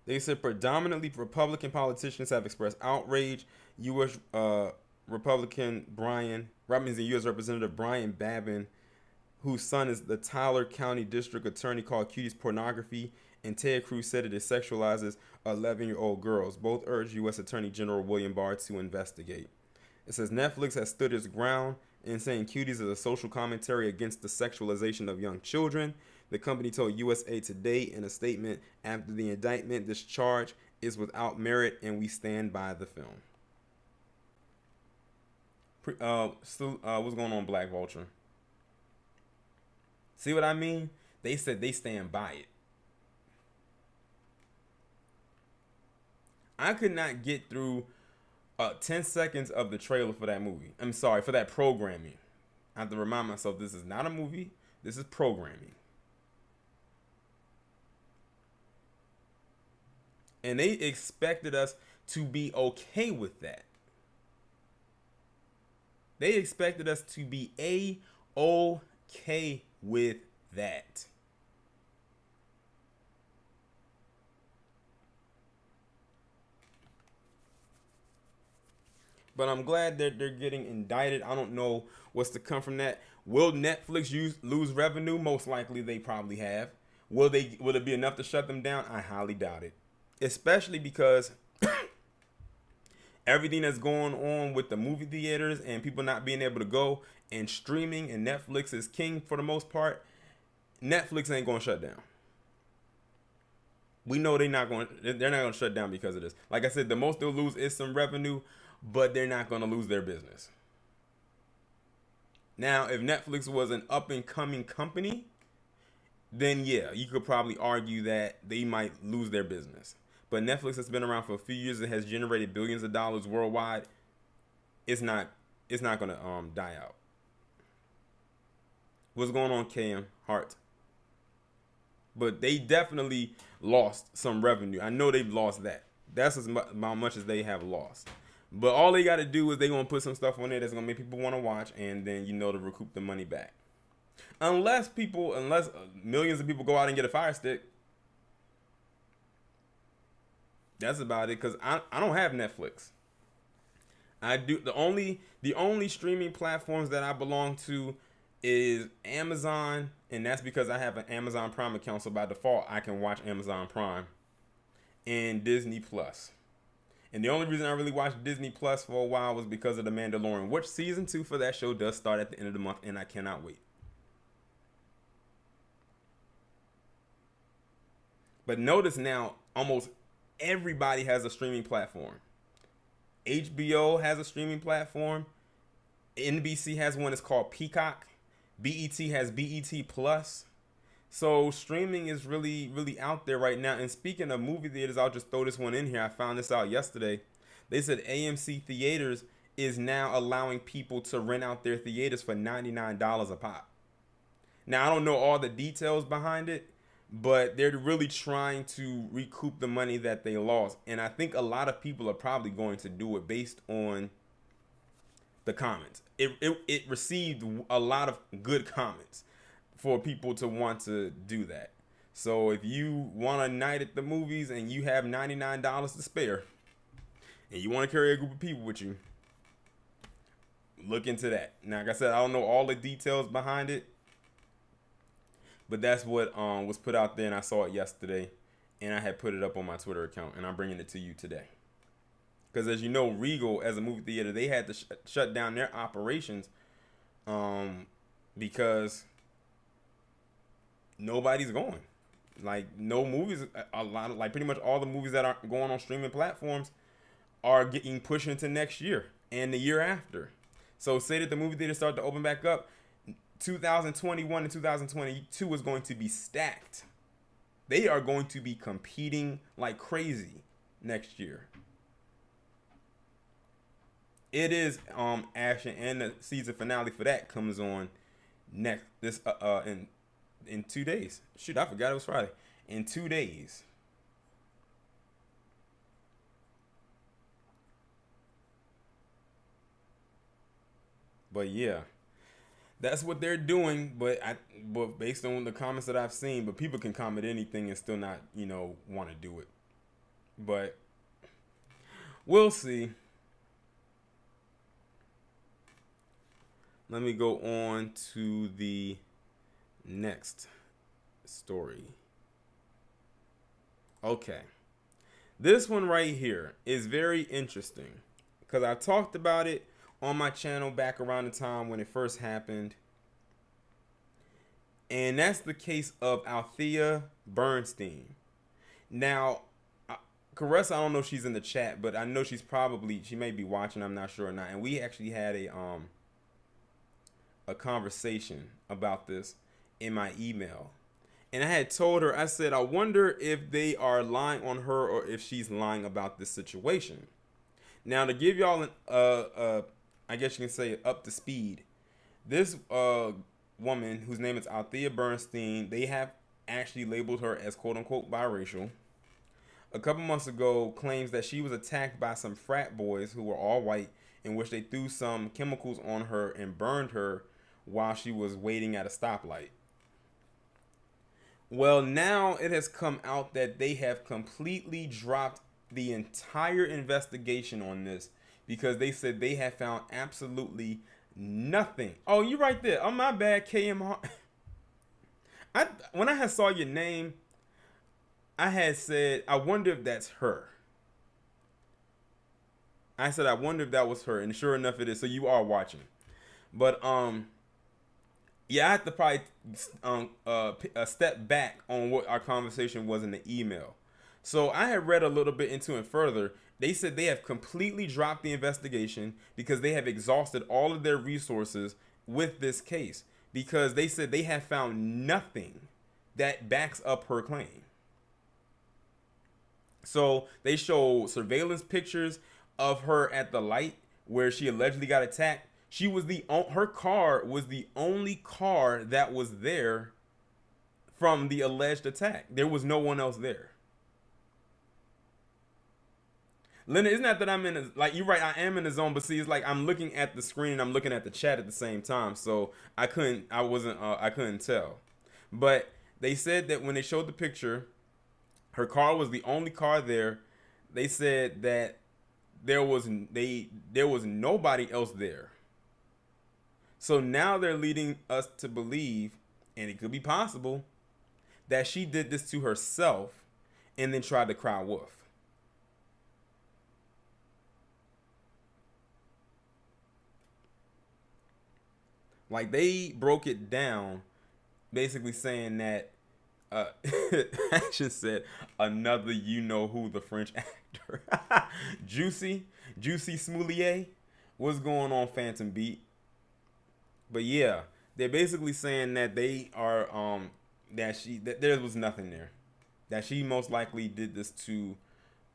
They said predominantly Republican politicians have expressed outrage. U.S. Republican U.S. Representative Brian Babin, whose son is the Tyler County District Attorney, called Cuties pornography, and Ted Cruz said it sexualizes 11-year-old girls. Both urged U.S. Attorney General William Barr to investigate. It says Netflix has stood its ground in saying Cuties is a social commentary against the sexualization of young children. The company told USA Today in a statement after the indictment, this charge is without merit and we stand by the film. What's going on, Black Vulture? See what I mean? They said they stand by it. I could not get through 10 seconds of the trailer for that movie. I'm sorry, for that programming. I have to remind myself this is not a movie. This is programming. And they expected us to be okay with that. They expected us to be A-OK with that. But I'm glad that they're getting indicted. I don't know what's to come from that. Will Netflix lose revenue? Most likely they probably have. Will it be enough to shut them down? I highly doubt it. Especially because everything that's going on with the movie theaters and people not being able to go and streaming, and Netflix is king for the most part. Netflix ain't going to shut down. We know they're not going to shut down because of this. Like I said, the most they'll lose is some revenue, but they're not going to lose their business. Now, if Netflix was an up and coming company, then yeah, you could probably argue that they might lose their business. But Netflix has been around for a few years and has generated billions of dollars worldwide. It's not it's not gonna die out. What's going on, KM Hart? But they definitely lost some revenue. I know they've lost that. That's about much as they have lost. But all they got to do is they gonna put some stuff on there that's gonna make people want to watch, and then to recoup the money back. Unless millions of people go out and get a Fire Stick. That's about it. Cause I don't have Netflix. I do the only streaming platforms that I belong to is Amazon, and that's because I have an Amazon Prime account, so by default I can watch Amazon Prime, and Disney Plus. And the only reason I really watched Disney Plus for a while was because of The Mandalorian, which season 2 for that show does start at the end of the month, and I cannot wait. But notice now, almost everybody has a streaming platform. HBO has a streaming platform. NBC has one. It's called Peacock. BET has BET Plus. So streaming is really, really out there right now. And speaking of movie theaters, I'll just throw this one in here. I found this out yesterday. They said AMC Theaters is now allowing people to rent out their theaters for $99 a pop. Now, I don't know all the details behind it, but they're really trying to recoup the money that they lost. And I think a lot of people are probably going to do it based on the comments. It received a lot of good comments for people to want to do that. So if you want a night at the movies and you have $99 to spare and you want to carry a group of people with you, look into that. Now, like I said, I don't know all the details behind it, but that's what was put out there, and I saw it yesterday, and I had put it up on my Twitter account, and I'm bringing it to you today. Because as you know, Regal, as a movie theater, they had to shut down their operations because nobody's going. Like, no movies, pretty much all the movies that are going on streaming platforms are getting pushed into next year and the year after. So say that the movie theaters start to open back up, 2021 and 2022 is going to be stacked. They are going to be competing like crazy next year. It is action, and the season finale for that comes on in 2 days. Shoot, I forgot it was Friday. In 2 days. But yeah, that's what they're doing. But based on the comments that I've seen, but people can comment anything and still not, want to do it. But we'll see. Let me go on to the next story. Okay. This one right here is very interesting because I talked about it on my channel back around the time when it first happened. And that's the case of Althea Bernstein. Now, Caressa, I don't know if she's in the chat, but I know she may be watching. I'm not sure or not. And we actually had a conversation about this in my email, and I had told her, I said, I wonder if they are lying on her or if she's lying about this situation. Now, to give y'all I guess you can say up to speed, this woman whose name is Althea Bernstein, they have actually labeled her as quote unquote biracial. A couple months ago, claims that she was attacked by some frat boys who were all white, in which they threw some chemicals on her and burned her while she was waiting at a stoplight. Well, now it has come out that they have completely dropped the entire investigation on this because they said they have found absolutely nothing. Oh, you right there. Oh, my bad, KM. When I had saw your name, I had said, I wonder if that's her. I said, I wonder if that was her, and sure enough, it is. So you are watching, but yeah, I have to probably a step back on what our conversation was in the email. So I had read a little bit into it further. They said they have completely dropped the investigation because they have exhausted all of their resources with this case because they said they have found nothing that backs up her claim. So they show surveillance pictures of her at the light where she allegedly got attacked. Her car was the only car that was there from the alleged attack. There was no one else there. Linda, it's not that I'm in like you're right. I am in the zone, but see, it's like I'm looking at the screen and I'm looking at the chat at the same time, so I couldn't tell. But they said that when they showed the picture, her car was the only car there. They said that there was nobody else there. So now they're leading us to believe, and it could be possible, that she did this to herself and then tried to cry wolf. Like they broke it down, basically saying that Action said another you know who the French actor. Juicy Smoulier. What's going on, Phantom Beat? But yeah, they're basically saying that they are that there was nothing there. That she most likely did this to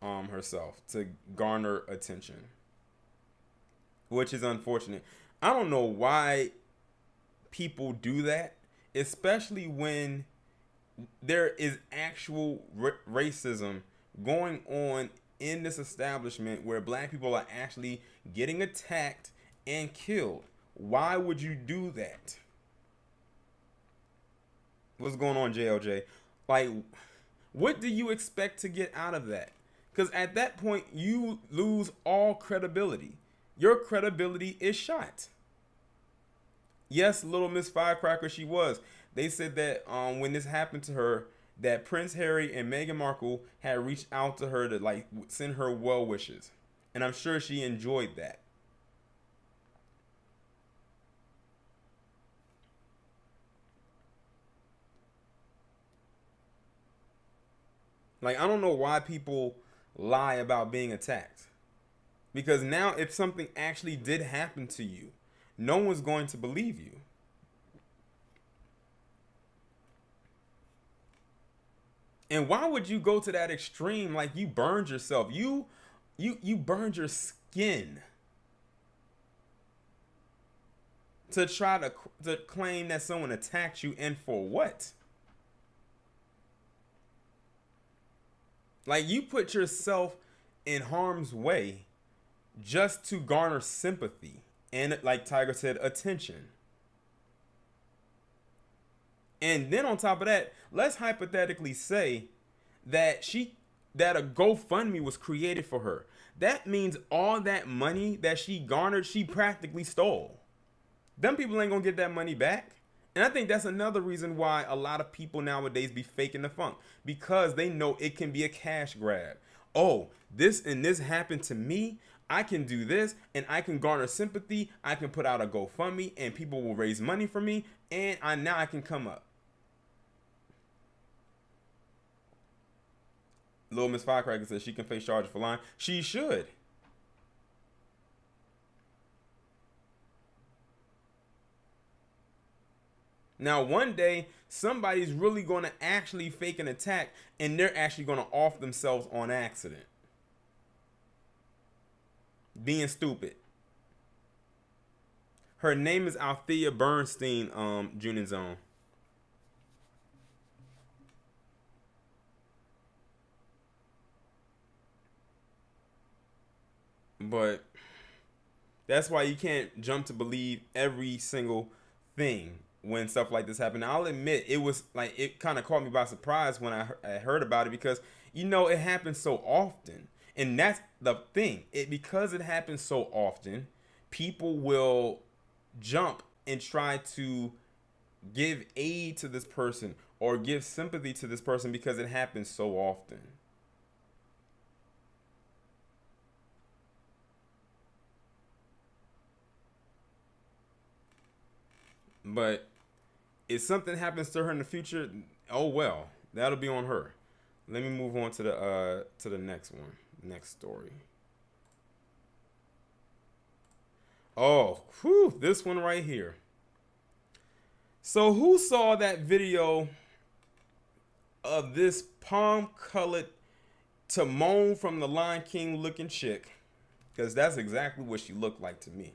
herself to garner attention. Which is unfortunate. I don't know why people do that, especially when there is actual racism going on in this establishment where black people are actually getting attacked and killed. Why would you do that? What's going on, JLJ? Like, what do you expect to get out of that? Because at that point, you lose all credibility. Your credibility is shot. Yes, Little Miss Firecracker, she was. They said that when this happened to her, that Prince Harry and Meghan Markle had reached out to her to like send her well wishes, and I'm sure she enjoyed that. Like, I don't know why people lie about being attacked, because now if something actually did happen to you, no one's going to believe you. And why would you go to that extreme? Like, you burned yourself. You burned your skin to try to claim that someone attacked you, and for what? Like, you put yourself in harm's way just to garner sympathy and, like Tiger said, attention. And then on top of that, let's hypothetically say that a GoFundMe was created for her. That means all that money that she garnered, she practically stole. Them people ain't gonna get that money back. And I think that's another reason why a lot of people nowadays be faking the funk, because they know it can be a cash grab. Oh, this and this happened to me. I can do this and I can garner sympathy. I can put out a GoFundMe and people will raise money for me, and now I can come up. Little Miss Firecracker says she can face charges for lying. She should. Now, one day, somebody's really going to actually fake an attack, and they're actually going to off themselves on accident. Being stupid. Her name is Althea Bernstein, June and Zone. But that's why you can't jump to believe every single thing when stuff like this happened. I'll admit it was like, it kind of caught me by surprise when I heard about it, because it happens so often. And that's the thing. Because it happens so often, people will jump and try to give aid to this person or give sympathy to this person because it happens so often. But if something happens to her in the future, oh well, that'll be on her. Let me move on to the next one, next story. Oh, whew, this one right here. So who saw that video of this palm-colored Timon from the Lion King looking chick? Because that's exactly what she looked like to me.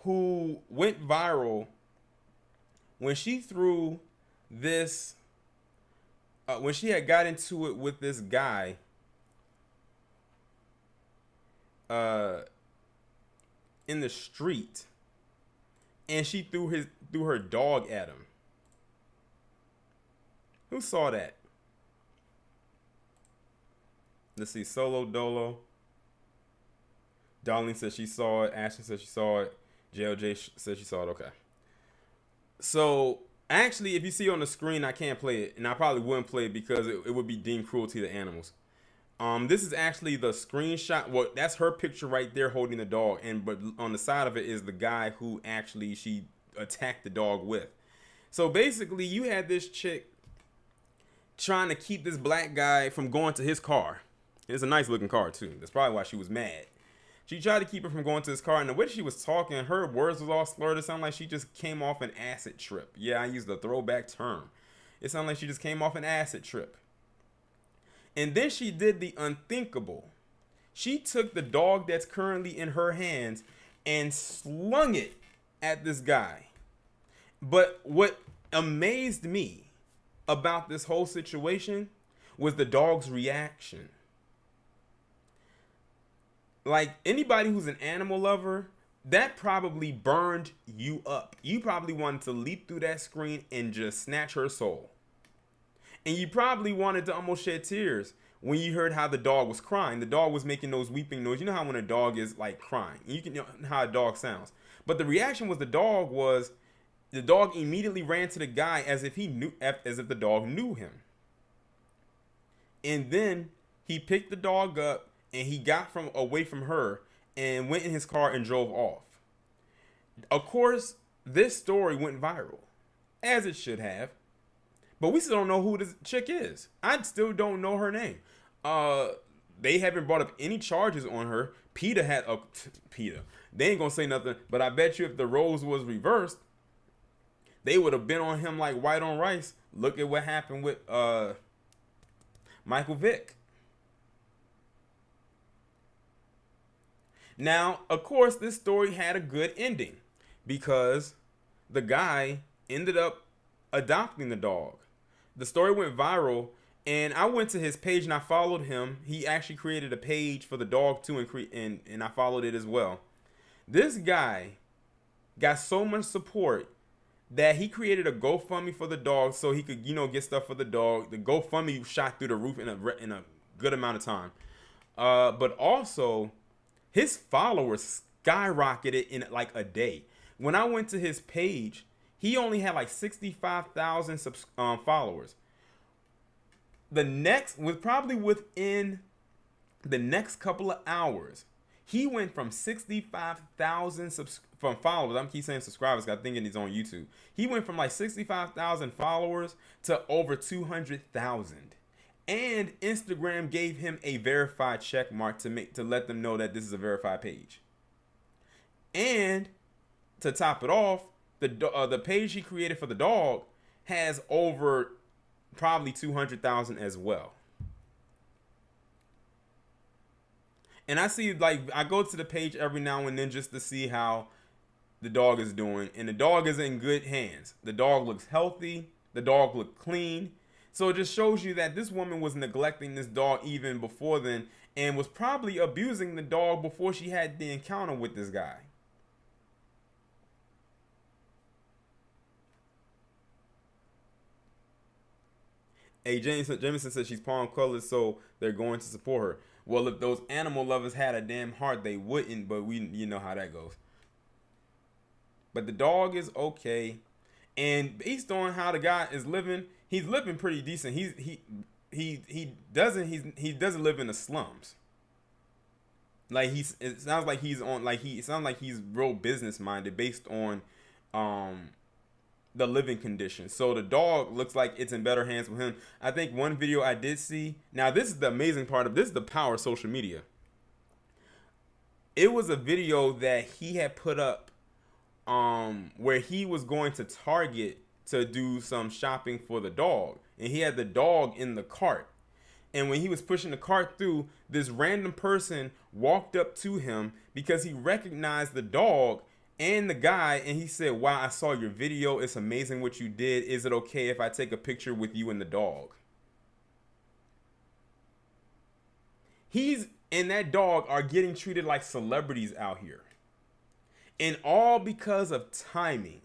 Who went viral when she threw this, when she had got into it with this guy in the street, and she threw her dog at him. Who saw that? Let's see. Solo Dolo. Darlene said she saw it. Ashley said she saw it. JLJ said she saw it. Okay. So actually, if you see on the screen, I can't play it, and I probably wouldn't play it because it would be deemed cruelty to animals. This is actually the screenshot. Well, that's her picture right there holding the dog, but on the side of it is the guy who actually she attacked the dog with. So basically, you had this chick trying to keep this black guy from going to his car. It's a nice looking car too. That's probably why she was mad. She tried to keep him from going to his car, and the way she was talking, her words was all slurred. It sounded like she just came off an acid trip. Yeah, I used the throwback term. It sounded like she just came off an acid trip. And then she did the unthinkable. She took the dog that's currently in her hands and slung it at this guy. But what amazed me about this whole situation was the dog's reaction. Like, anybody who's an animal lover, that probably burned you up. You probably wanted to leap through that screen and just snatch her soul. And you probably wanted to almost shed tears when you heard how the dog was crying. The dog was making those weeping noises. You know how when a dog is like crying, you know how a dog sounds. But the reaction was the dog immediately ran to the guy as if the dog knew him. And then he picked the dog up and he got away from her and went in his car and drove off. Of course, this story went viral, as it should have. But we still don't know who this chick is. I still don't know her name. They haven't brought up any charges on her. Peter. They ain't gonna say nothing. But I bet you if the roles was reversed, they would have been on him like white on rice. Look at what happened with Michael Vick. Now, of course, this story had a good ending because the guy ended up adopting the dog. The story went viral, and I went to his page and I followed him. He actually created a page for the dog too, and I followed it as well. This guy got so much support that he created a GoFundMe for the dog so he could, get stuff for the dog. The GoFundMe shot through the roof in a good amount of time. But also, his followers skyrocketed in like a day. When I went to his page, he only had like 65,000 followers. Probably within the next couple of hours, he went from 65,000 from followers. I'm keep saying subscribers. I think he's on YouTube. He went from like 65,000 followers to over 200,000. And Instagram gave him a verified check mark to let them know that this is a verified page. And to top it off, the page he created for the dog has over probably 200,000 as well. And I see, I go to the page every now and then just to see how the dog is doing. And the dog is in good hands. The dog looks healthy. The dog looks clean. So it just shows you that this woman was neglecting this dog even before then and was probably abusing the dog before she had the encounter with this guy. Hey, Jameson says she's palm colored, so they're going to support her. Well, if those animal lovers had a damn heart, they wouldn't, but you know how that goes. But the dog is okay. And based on how the guy is living, he's living pretty decent. He doesn't live in the slums. It sounds like he's real business minded based on the living conditions. So the dog looks like it's in better hands with him. I think one video I did see. Now this is the amazing part of this is the power of social media. It was a video that he had put up where he was going to Target to do some shopping for the dog, and he had the dog in the cart. And when he was pushing the cart through, this random person walked up to him because he recognized the dog and the guy, and he said, "Wow, I saw your video. It's amazing what you did. Is it okay if I take a picture with you and the dog?" He's and that dog are getting treated like celebrities out here. And all because of timing.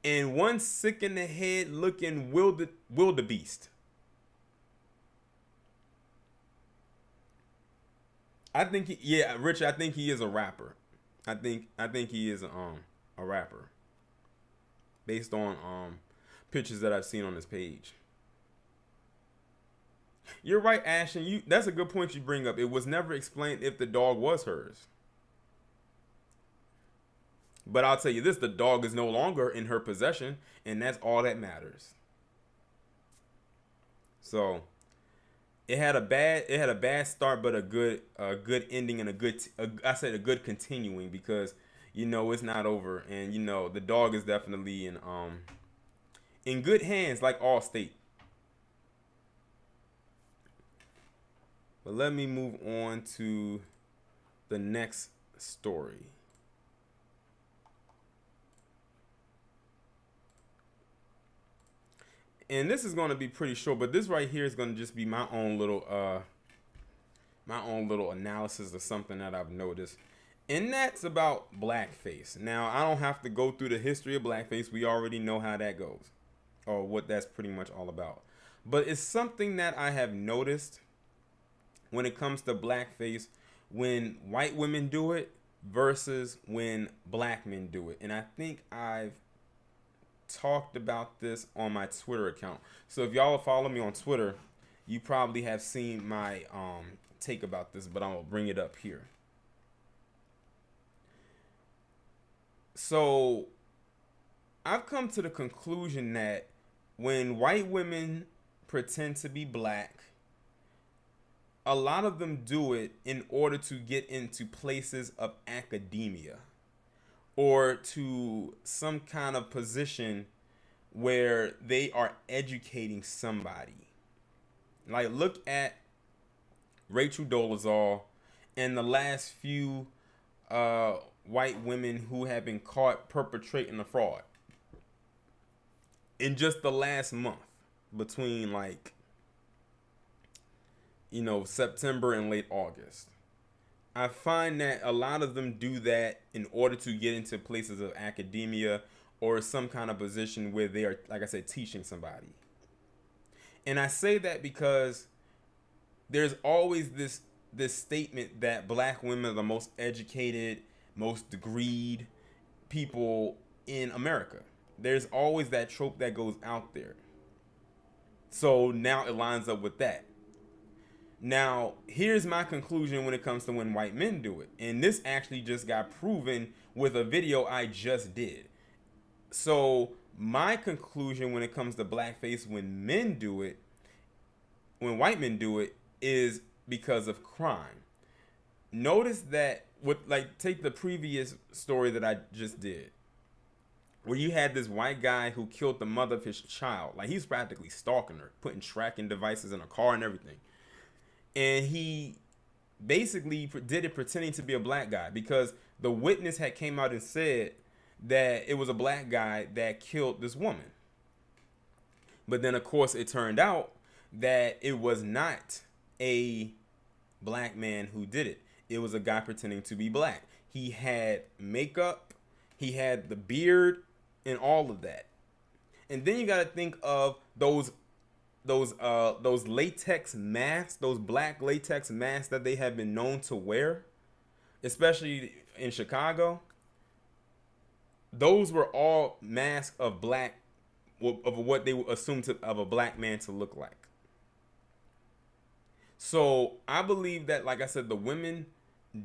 And one sick in the head looking wildebeest. I think Rich, I think he is a rapper. I think he is a rapper. Based on pictures that I've seen on his page. You're right, Ashton. That's a good point you bring up. It was never explained if the dog was hers. But I'll tell you this, the dog is no longer in her possession, and that's all that matters. So it had a bad start, but a good ending, and a good continuing, because it's not over, and the dog is definitely in good hands, like Allstate. But let me move on to the next story. And this is going to be pretty short, but this right here is going to just be my own little analysis of something that I've noticed. And that's about blackface. Now, I don't have to go through the history of blackface. We already know how that goes, or what that's pretty much all about. But it's something that I have noticed when it comes to blackface when white women do it versus when black men do it. And I think I've talked about this on my Twitter account. So if y'all follow me on Twitter, you probably have seen my take about this, but I'll bring it up here. So I've come to the conclusion that when white women pretend to be black, a lot of them do it in order to get into places of academia, or to some kind of position where they are educating somebody. Like, look at Rachel Dolezal and the last few white women who have been caught perpetrating a fraud in just the last month, between September and late August. I find that a lot of them do that in order to get into places of academia or some kind of position where they are, like I said, teaching somebody. And I say that because there's always this statement that black women are the most educated, most degreed people in America. There's always that trope that goes out there. So now it lines up with that. Now, here's my conclusion when it comes to when white men do it. And this actually just got proven with a video I just did. So my conclusion when it comes to blackface when white men do it, is because of crime. Notice that take the previous story that I just did, where you had this white guy who killed the mother of his child. Like, he's practically stalking her, putting tracking devices in her car and everything. And he basically did it pretending to be a black guy, because the witness had came out and said that it was a black guy that killed this woman. But then, of course, it turned out that it was not a black man who did it. It was a guy pretending to be black. He had makeup, he had the beard, and all of that. And then you got to think of those latex masks, those black latex masks that they have been known to wear, especially in Chicago. Those were all masks of what they assumed of a black man to look like. So I believe that, like I said, the women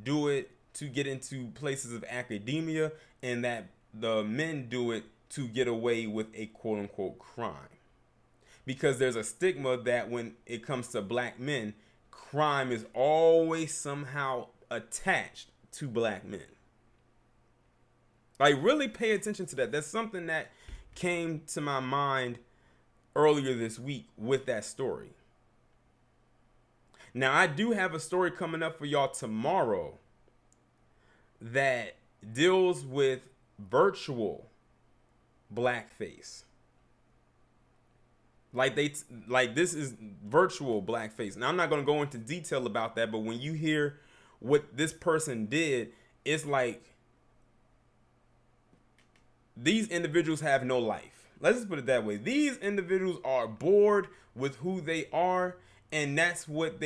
do it to get into places of academia, and that the men do it to get away with a quote unquote crime. Because there's a stigma that when it comes to black men, crime is always somehow attached to black men. Like, really pay attention to that. That's something that came to my mind earlier this week with that story. Now, I do have a story coming up for y'all tomorrow that deals with virtual blackface. Like this is virtual blackface. Now, I'm not going to go into detail about that, but when you hear what this person did, it's like these individuals have no life. Let's just put it that way. These individuals are bored with who they are, and this is what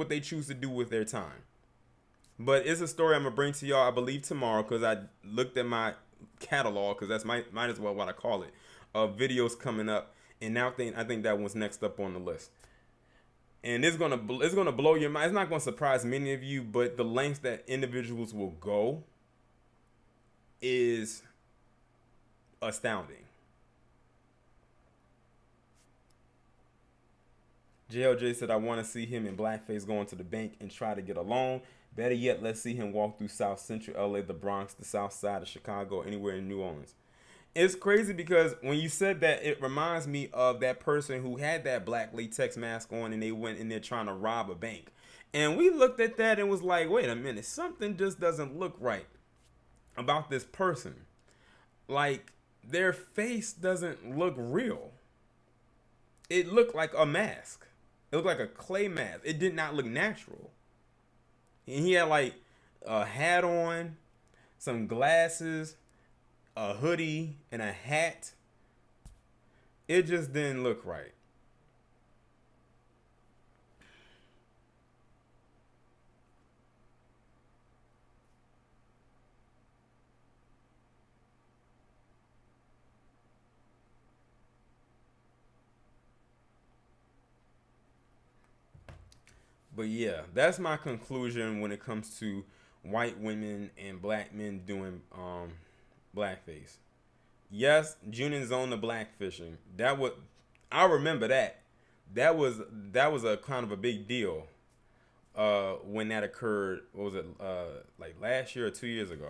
they choose to do with their time. But it's a story I'm gonna bring to y'all, I believe, tomorrow, because I looked at my catalog, because that's might as well what I call it, of videos coming up, and now I think that one's next up on the list. And it's gonna blow your mind. It's not gonna surprise many of you, but the lengths that individuals will go is astounding. JLJ said, I want to see him in blackface going to the bank and try to get a loan. Better yet, let's see him walk through South Central LA, the Bronx, the South Side of Chicago, anywhere in New Orleans. It's crazy because when you said that, it reminds me of that person who had that black latex mask on and they went in there trying to rob a bank. And we looked at that and was like, wait a minute, something just doesn't look right about this person. Like, their face doesn't look real. It looked like a mask. It looked like a clay mask. It did not look natural. And he had like a hat on, some glasses, a hoodie, and a hat. It just didn't look right. But yeah, that's my conclusion when it comes to white women and black men doing blackface. Yes, Junin's on the blackfishing. I remember that. That was a kind of a big deal when that occurred. What was it, like last year or 2 years ago?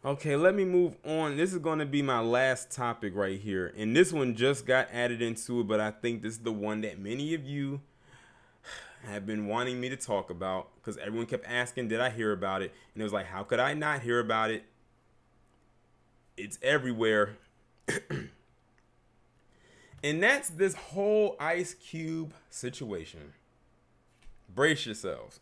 Okay, let me move on. This is going to be my last topic right here. And this one just got added into it, but I think this is the one that many of you have been wanting me to talk about, because everyone kept asking, did I hear about it? And it was like, how could I not hear about it? It's everywhere. And that's this whole Ice Cube situation. Brace yourselves.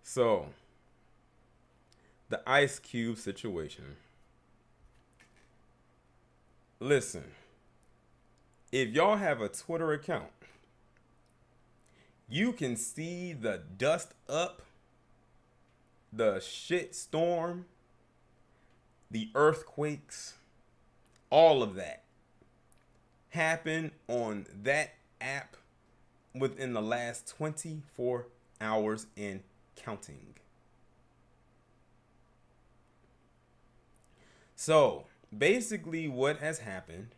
So, the Ice Cube situation. Listen, if y'all have a Twitter account, you can see the dust up, the shit storm, the earthquakes, all of that happen on that app within the last 24 hours and counting. So, basically what has happened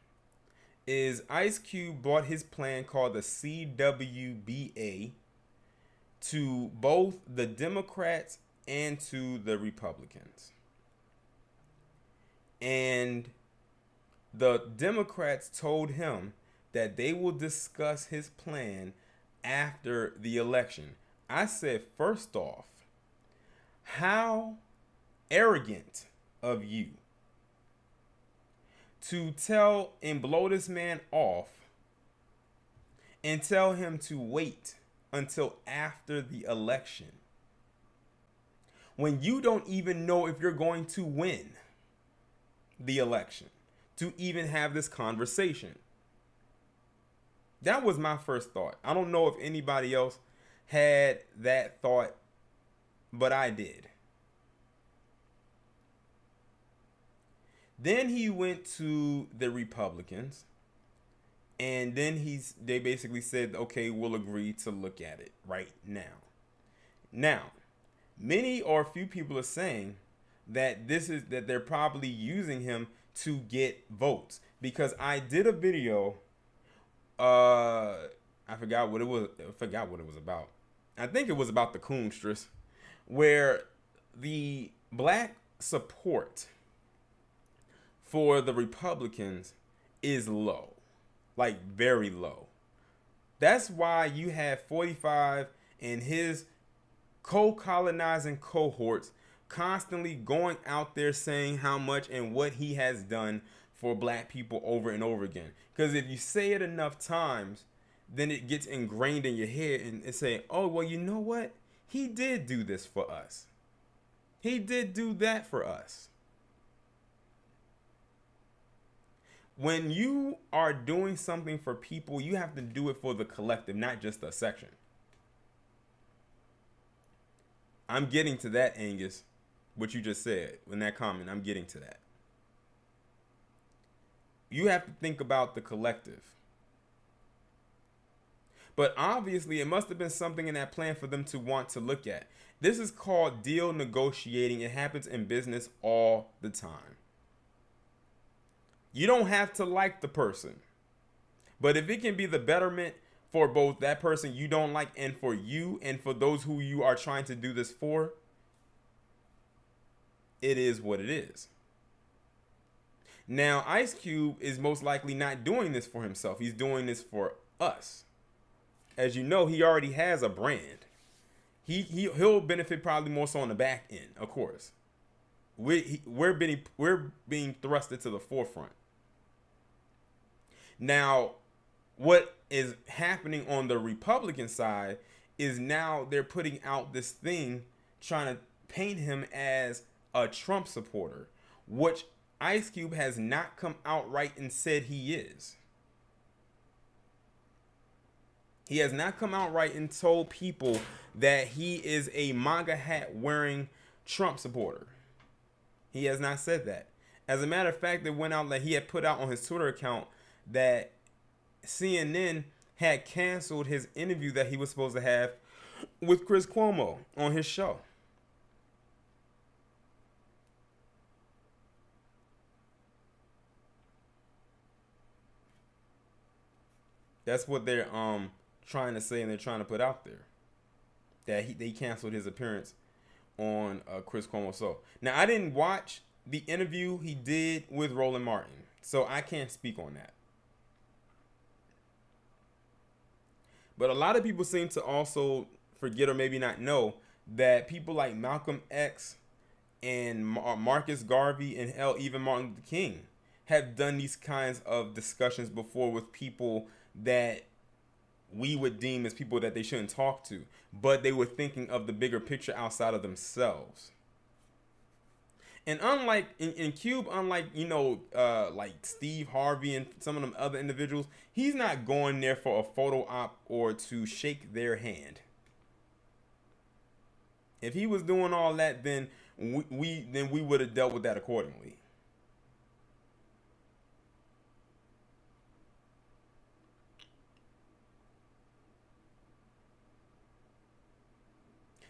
is Ice Cube brought his plan called the CWBA to both the Democrats and to the Republicans. And the Democrats told him that they will discuss his plan after the election. I said, first off, how arrogant of you to tell and blow this man off and tell him to wait until after the election when you don't even know if you're going to win the election to even have this conversation. That was my first thought. I don't know if anybody else had that thought, but I did. Then he went to the Republicans, and then they basically said, okay, we'll agree to look at it right now. Now, many or few people are saying that that they're probably using him to get votes, because I did a video I forgot what it was. I forgot what it was about. I think it was about the Coonstress, where the black support for the Republicans is low, like very low. That's why you have 45 and his co-colonizing cohorts constantly going out there saying how much and what he has done for black people over and over again. Because if you say it enough times, then it gets ingrained in your head and say, oh, well, you know what? He did do this for us. He did do that for us. When you are doing something for people, you have to do it for the collective, not just a section. I'm getting to that, Angus, what you just said in that comment. I'm getting to that. You have to think about the collective. But obviously, it must have been something in that plan for them to want to look at. This is called deal negotiating. It happens in business all the time. You don't have to like the person. But if it can be the betterment for both that person you don't like and for you and for those who you are trying to do this for, it is what it is. Now, Ice Cube is most likely not doing this for himself. He's doing this for us. As you know, he already has a brand. He'll benefit probably more so on the back end, of course. We're being thrusted to the forefront. Now, what is happening on the Republican side is now they're putting out this thing trying to paint him as a Trump supporter, which Ice Cube has not come outright and said he is. He has not come outright and told people that he is a MAGA hat wearing Trump supporter. He has not said that. As a matter of fact, it went out that he had put out on his Twitter account that CNN had canceled his interview that he was supposed to have with Chris Cuomo on his show. That's what they're trying to say and they're trying to put out there. That they canceled his appearance on Chris Cuomo's show. Now, I didn't watch the interview he did with Roland Martin, so I can't speak on that. But a lot of people seem to also forget or maybe not know that people like Malcolm X and Marcus Garvey and hell, even Martin Luther King have done these kinds of discussions before with people that we would deem as people that they shouldn't talk to, but they were thinking of the bigger picture outside of themselves. And unlike in Cube, unlike, like Steve Harvey and some of them other individuals, he's not going there for a photo op or to shake their hand. If he was doing all that, then we would have dealt with that accordingly.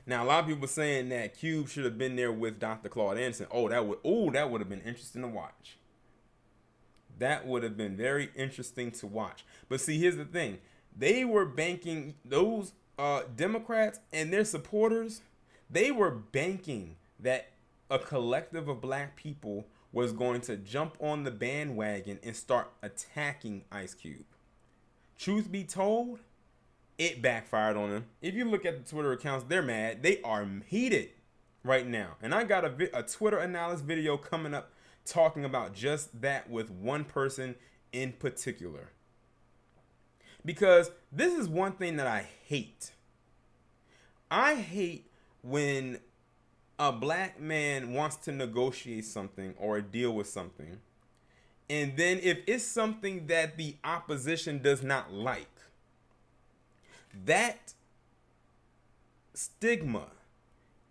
Now, a lot of people saying that Cube should have been there with Dr. Claude Anderson. That would have been interesting to watch. That would have been very interesting to watch. But see, here's the thing. They were banking, those Democrats and their supporters, they were banking that a collective of black people was going to jump on the bandwagon and start attacking Ice Cube. Truth be told, it backfired on them. If you look at the Twitter accounts, they're mad. They are heated right now. And I got a Twitter analysis video coming up talking about just that with one person in particular. Because this is one thing that I hate. I hate when a black man wants to negotiate something or a deal with something, and then if it's something that the opposition does not like, that stigma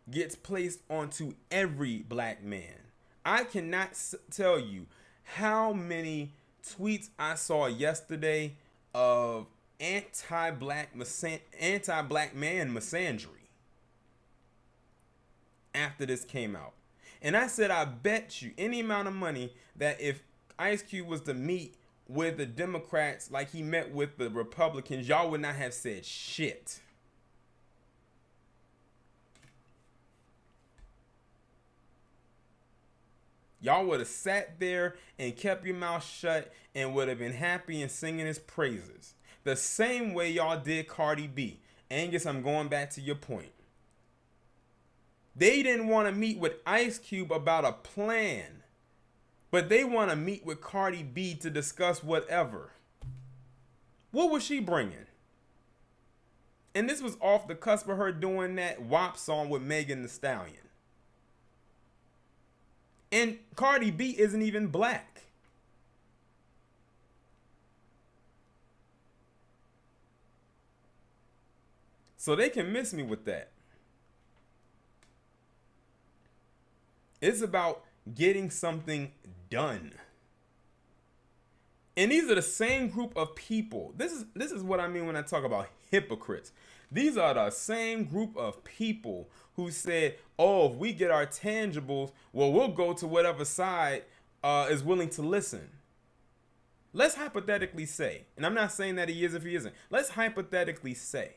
gets placed onto every black man. I cannot tell you how many tweets I saw yesterday of anti-black man misandry after this came out. And I said, I bet you any amount of money that if Ice Cube was to meet with the Democrats like he met with the Republicans, y'all would not have said shit. Y'all would have sat there and kept your mouth shut and would have been happy and singing his praises. The same way y'all did Cardi B. Angus, I'm going back to your point. They didn't want to meet with Ice Cube about a plan, but they want to meet with Cardi B to discuss whatever. What was she bringing? And this was off the cusp of her doing that WAP song with Megan Thee Stallion. And Cardi B isn't even black. So they can miss me with that. It's about getting something done. And these are the same group of people. This is what I mean when I talk about hypocrites. These are the same group of people who said, oh, if we get our tangibles, well, we'll go to whatever side is willing to listen. Let's hypothetically say, and I'm not saying that he is if he isn't. Let's hypothetically say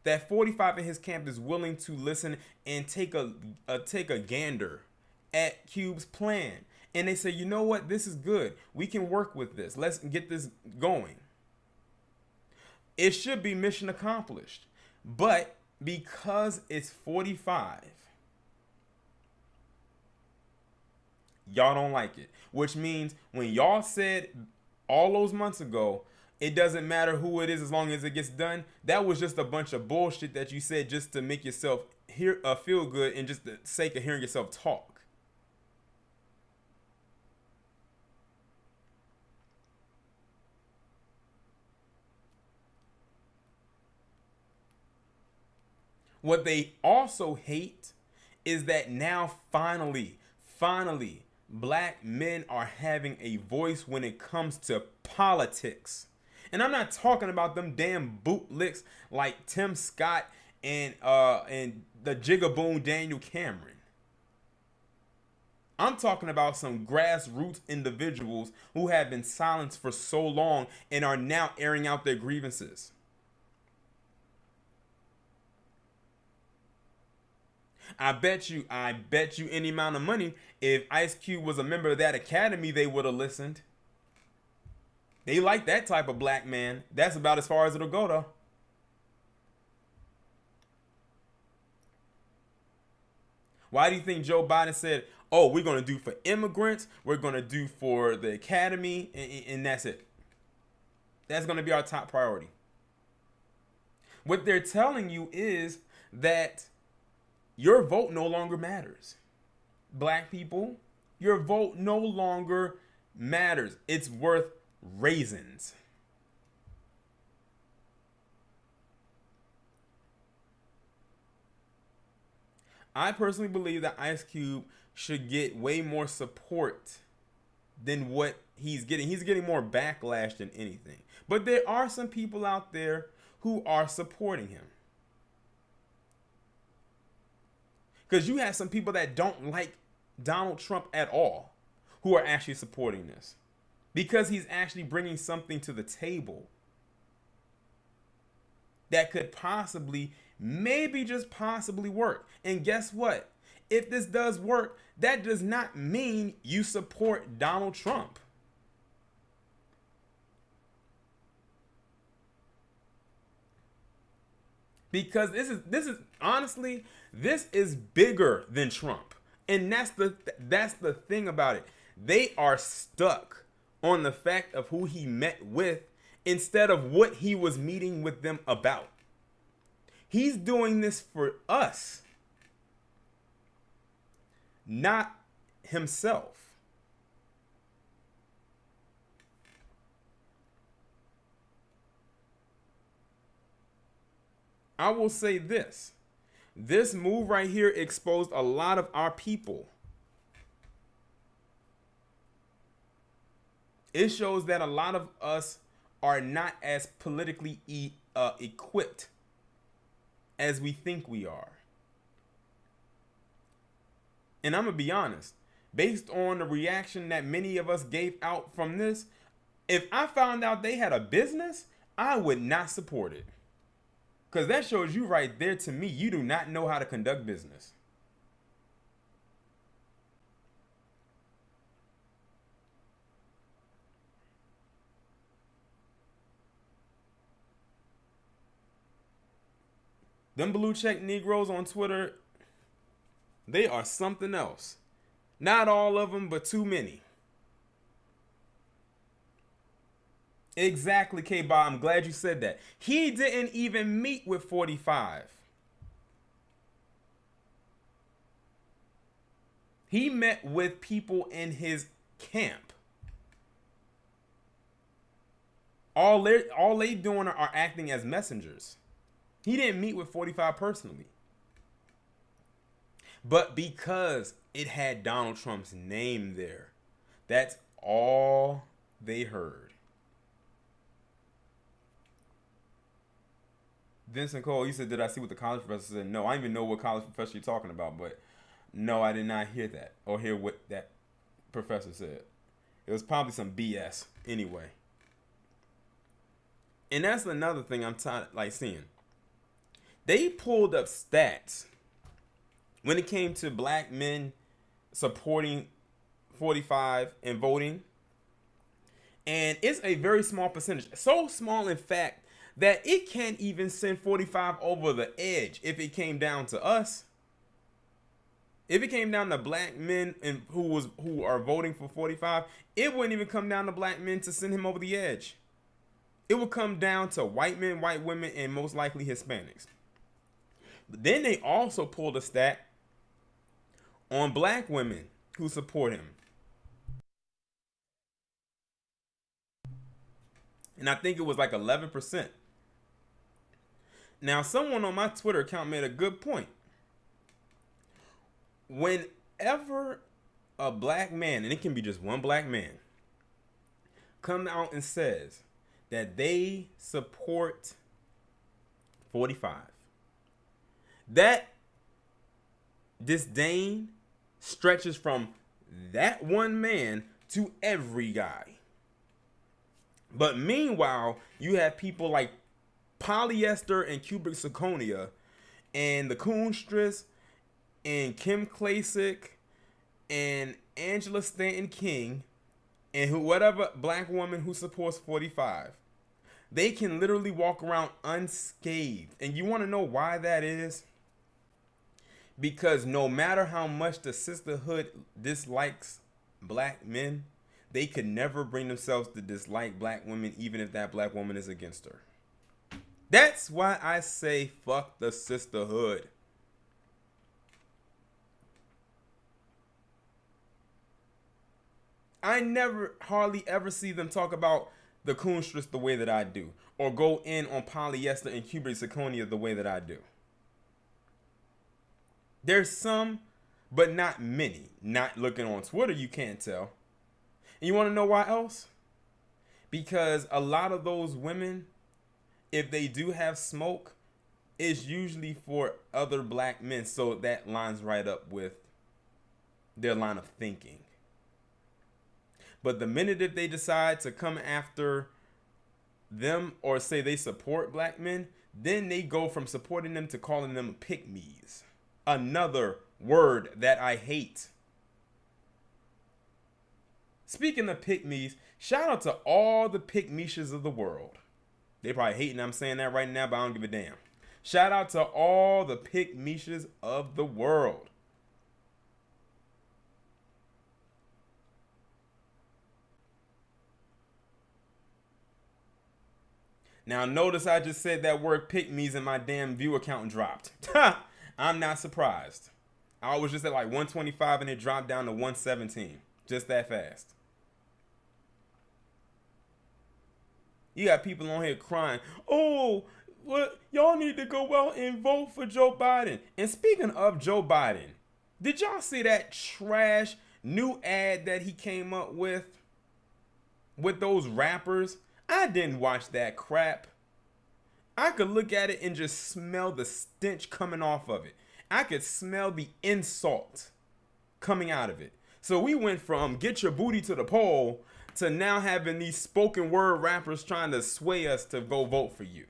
that 45 in his camp is willing to listen and take a gander at Cube's plan. And they say, you know what? This is good. We can work with this. Let's get this going. It should be mission accomplished. But because it's 45, y'all don't like it. Which means when y'all said all those months ago, it doesn't matter who it is as long as it gets done, that was just a bunch of bullshit that you said just to make yourself feel good and just the sake of hearing yourself talk. What they also hate is that now finally, black men are having a voice when it comes to politics. And I'm not talking about them damn bootlicks like Tim Scott and the jigaboon Daniel Cameron. I'm talking about some grassroots individuals who have been silenced for so long and are now airing out their grievances. I bet you any amount of money, if Ice Cube was a member of that academy, they would have listened. They like that type of black man. That's about as far as it'll go, though. Why do you think Joe Biden said, oh, we're going to do for immigrants, we're going to do for the academy, and that's it? That's going to be our top priority. What they're telling you is that your vote no longer matters. Black people, your vote no longer matters. It's worth raisins. I personally believe that Ice Cube should get way more support than what he's getting. He's getting more backlash than anything. But there are some people out there who are supporting him. Because you have some people that don't like Donald Trump at all who are actually supporting this. Because he's actually bringing something to the table that could possibly, maybe just possibly work. And guess what? If this does work, that does not mean you support Donald Trump. Because this is honestly, this is bigger than Trump. And that's the thing about it. They are stuck on the fact of who he met with instead of what he was meeting with them about. He's doing this for us, not himself. I will say this. This move right here exposed a lot of our people. It shows that a lot of us are not as politically equipped as we think we are. And I'm going to be honest. Based on the reaction that many of us gave out from this, If I found out they had a business, I would not support it. Because that shows you right there, to me, you do not know how to conduct business. Them blue check Negroes on Twitter, they are something else. Not all of them, but too many. Exactly, K-Bob. I'm glad you said that. He didn't even meet with 45. He met with people in his camp. All they doing are acting as messengers. He didn't meet with 45 personally. But because it had Donald Trump's name there, that's all they heard. Vincent Cole, you said, did I see what the college professor said? No, I don't even know what college professor you're talking about, but no, I did not hear that or hear what that professor said. It was probably some BS anyway. And that's another thing I'm seeing. They pulled up stats when it came to black men supporting 45 and voting. And it's a very small percentage. So small, in fact, that it can't even send 45 over the edge if it came down to us. If it came down to black men and who are voting for 45, it wouldn't even come down to black men to send him over the edge. It would come down to white men, white women, and most likely Hispanics. But then they also pulled a stat on black women who support him. And I think it was like 11%. Now, someone on my Twitter account made a good point. Whenever a black man, and it can be just one black man, come out and says that they support 45, that disdain stretches from that one man to every guy. But meanwhile, you have people like Polyester and Cubic Zirconia and the Coonstress and Kim Klasick and Angela Stanton King and whatever black woman who supports 45. They can literally walk around unscathed. And you want to know why that is? Because no matter how much the sisterhood dislikes black men, they could never bring themselves to dislike black women, even if that black woman is against her. That's why I say fuck the sisterhood. I never hardly ever see them talk about the Coonstress the way that I do, or go in on Polyester and Cubic Zirconia the way that I do. There's some, but not many. Not looking on Twitter, you can't tell. And you want to know why else? Because a lot of those women, if they do have smoke, it's usually for other black men. So that lines right up with their line of thinking. But the minute that they decide to come after them or say they support black men, then they go from supporting them to calling them pick-me's. Another word that I hate. Speaking of pick-me's, shout out to all the pick-meshas of the world. They probably hating I'm saying that right now, but I don't give a damn. Shout out to all the pick-meshas of the world. Now notice I just said that word pick-me's and my damn view account dropped. I'm not surprised. I was just at like 125 and it dropped down to 117. Just that fast. You got people on here crying, oh, what? Y'all need to go out and vote for Joe Biden. And speaking of Joe Biden, did y'all see that trash new ad that he came up with those rappers? I didn't watch that crap. I could look at it and just smell the stench coming off of it. I could smell the insult coming out of it. So we went from get your booty to the poll to now having these spoken word rappers trying to sway us to go vote for you.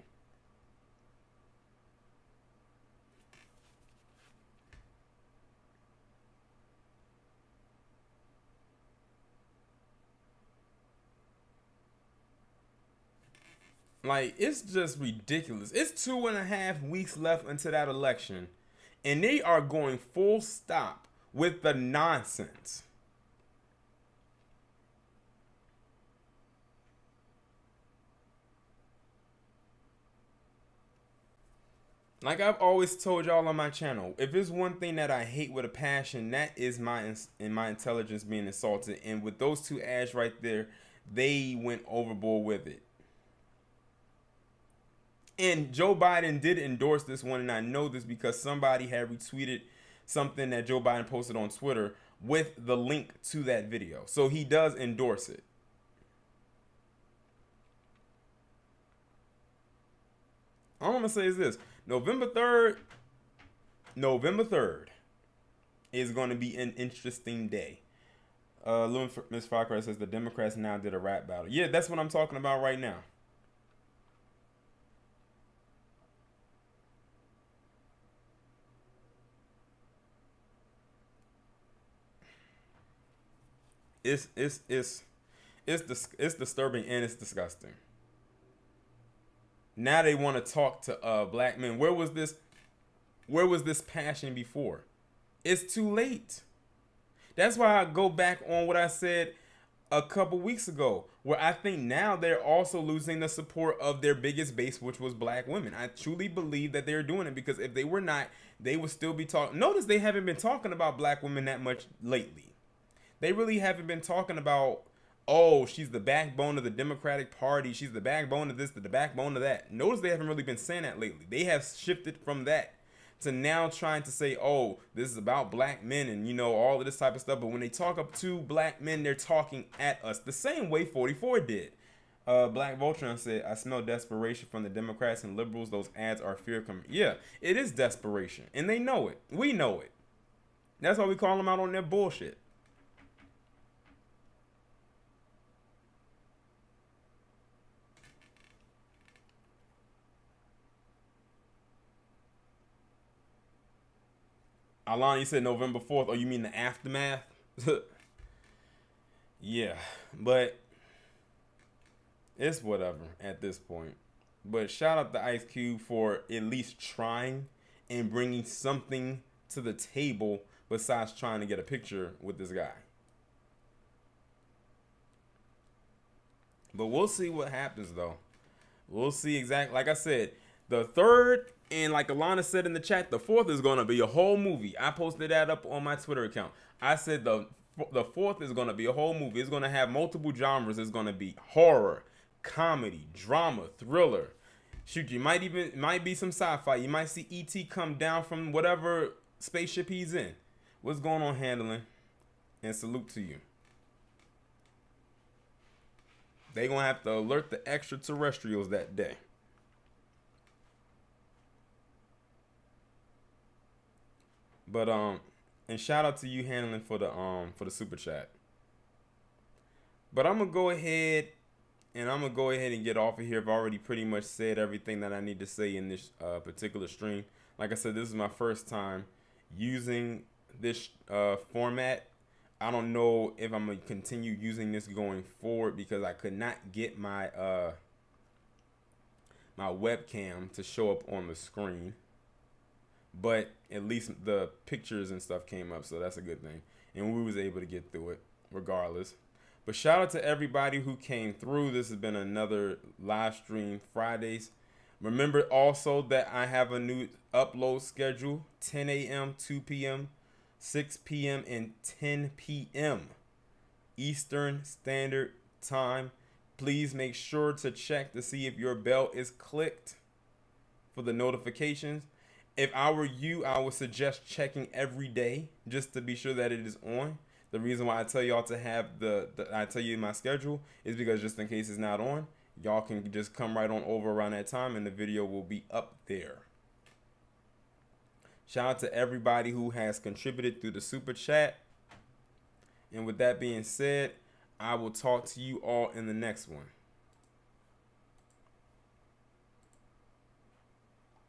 Like, it's just ridiculous. It's 2.5 weeks left until that election, and they are going full stop with the nonsense. Like I've always told y'all on my channel, if there's one thing that I hate with a passion, that is my intelligence being insulted. And with those two ads right there, they went overboard with it. And Joe Biden did endorse this one, and I know this because somebody had retweeted something that Joe Biden posted on Twitter with the link to that video. So he does endorse it. All I'm going to say is this. November 3rd is going to be an interesting day. Miss Firecrest says the Democrats now did a rap battle. Yeah, that's what I'm talking about right now. It's disturbing and it's disgusting. Now they want to talk to black men. Where was this passion before? It's too late. That's why I go back on what I said a couple weeks ago, where I think now they're also losing the support of their biggest base, which was black women. I truly believe that they're doing it because if they were not, they would still be talking. Notice they haven't been talking about black women that much lately. They really haven't been talking about, oh, she's the backbone of the Democratic Party. She's the backbone of this, the backbone of that. Notice they haven't really been saying that lately. They have shifted from that to now trying to say, oh, this is about black men and, you know, all of this type of stuff. But when they talk up to black men, they're talking at us the same way 44 did. Black Voltron said, I smell desperation from the Democrats and liberals. Those ads are fear coming. Yeah, it is desperation. And they know it. We know it. That's why we call them out on their bullshit. Alani said November 4th. Oh, you mean the aftermath? Yeah, but it's whatever at this point. But shout out to Ice Cube for at least trying and bringing something to the table besides trying to get a picture with this guy. But we'll see what happens, though. We'll see exactly. Like I said, the third, and like Alana said in the chat, the fourth is going to be a whole movie. I posted that up on my Twitter account. I said the fourth is going to be a whole movie. It's going to have multiple genres. It's going to be horror, comedy, drama, thriller. Shoot, you might be some sci-fi. You might see E.T. come down from whatever spaceship he's in. What's going on, Handling? And salute to you. They gonna have to alert the extraterrestrials that day. But and shout out to you, Handling, for the super chat. But I'm gonna go ahead and get off of here. I've already pretty much said everything that I need to say in this particular stream. Like I said, this is my first time using this format. I don't know if I'm gonna continue using this going forward because I could not get my my webcam to show up on the screen. But at least the pictures and stuff came up, so that's a good thing. And we was able to get through it regardless. But shout out to everybody who came through. This has been another live stream Fridays. Remember also that I have a new upload schedule, 10 a.m., 2 p.m., 6 p.m., and 10 p.m. Eastern Standard Time. Please make sure to check to see if your bell is clicked for the notifications. If I were you, I would suggest checking every day just to be sure that it is on. The reason why I tell y'all to have I tell you my schedule is because just in case it's not on, y'all can just come right on over around that time and the video will be up there. Shout out to everybody who has contributed through the super chat. And with that being said, I will talk to you all in the next one.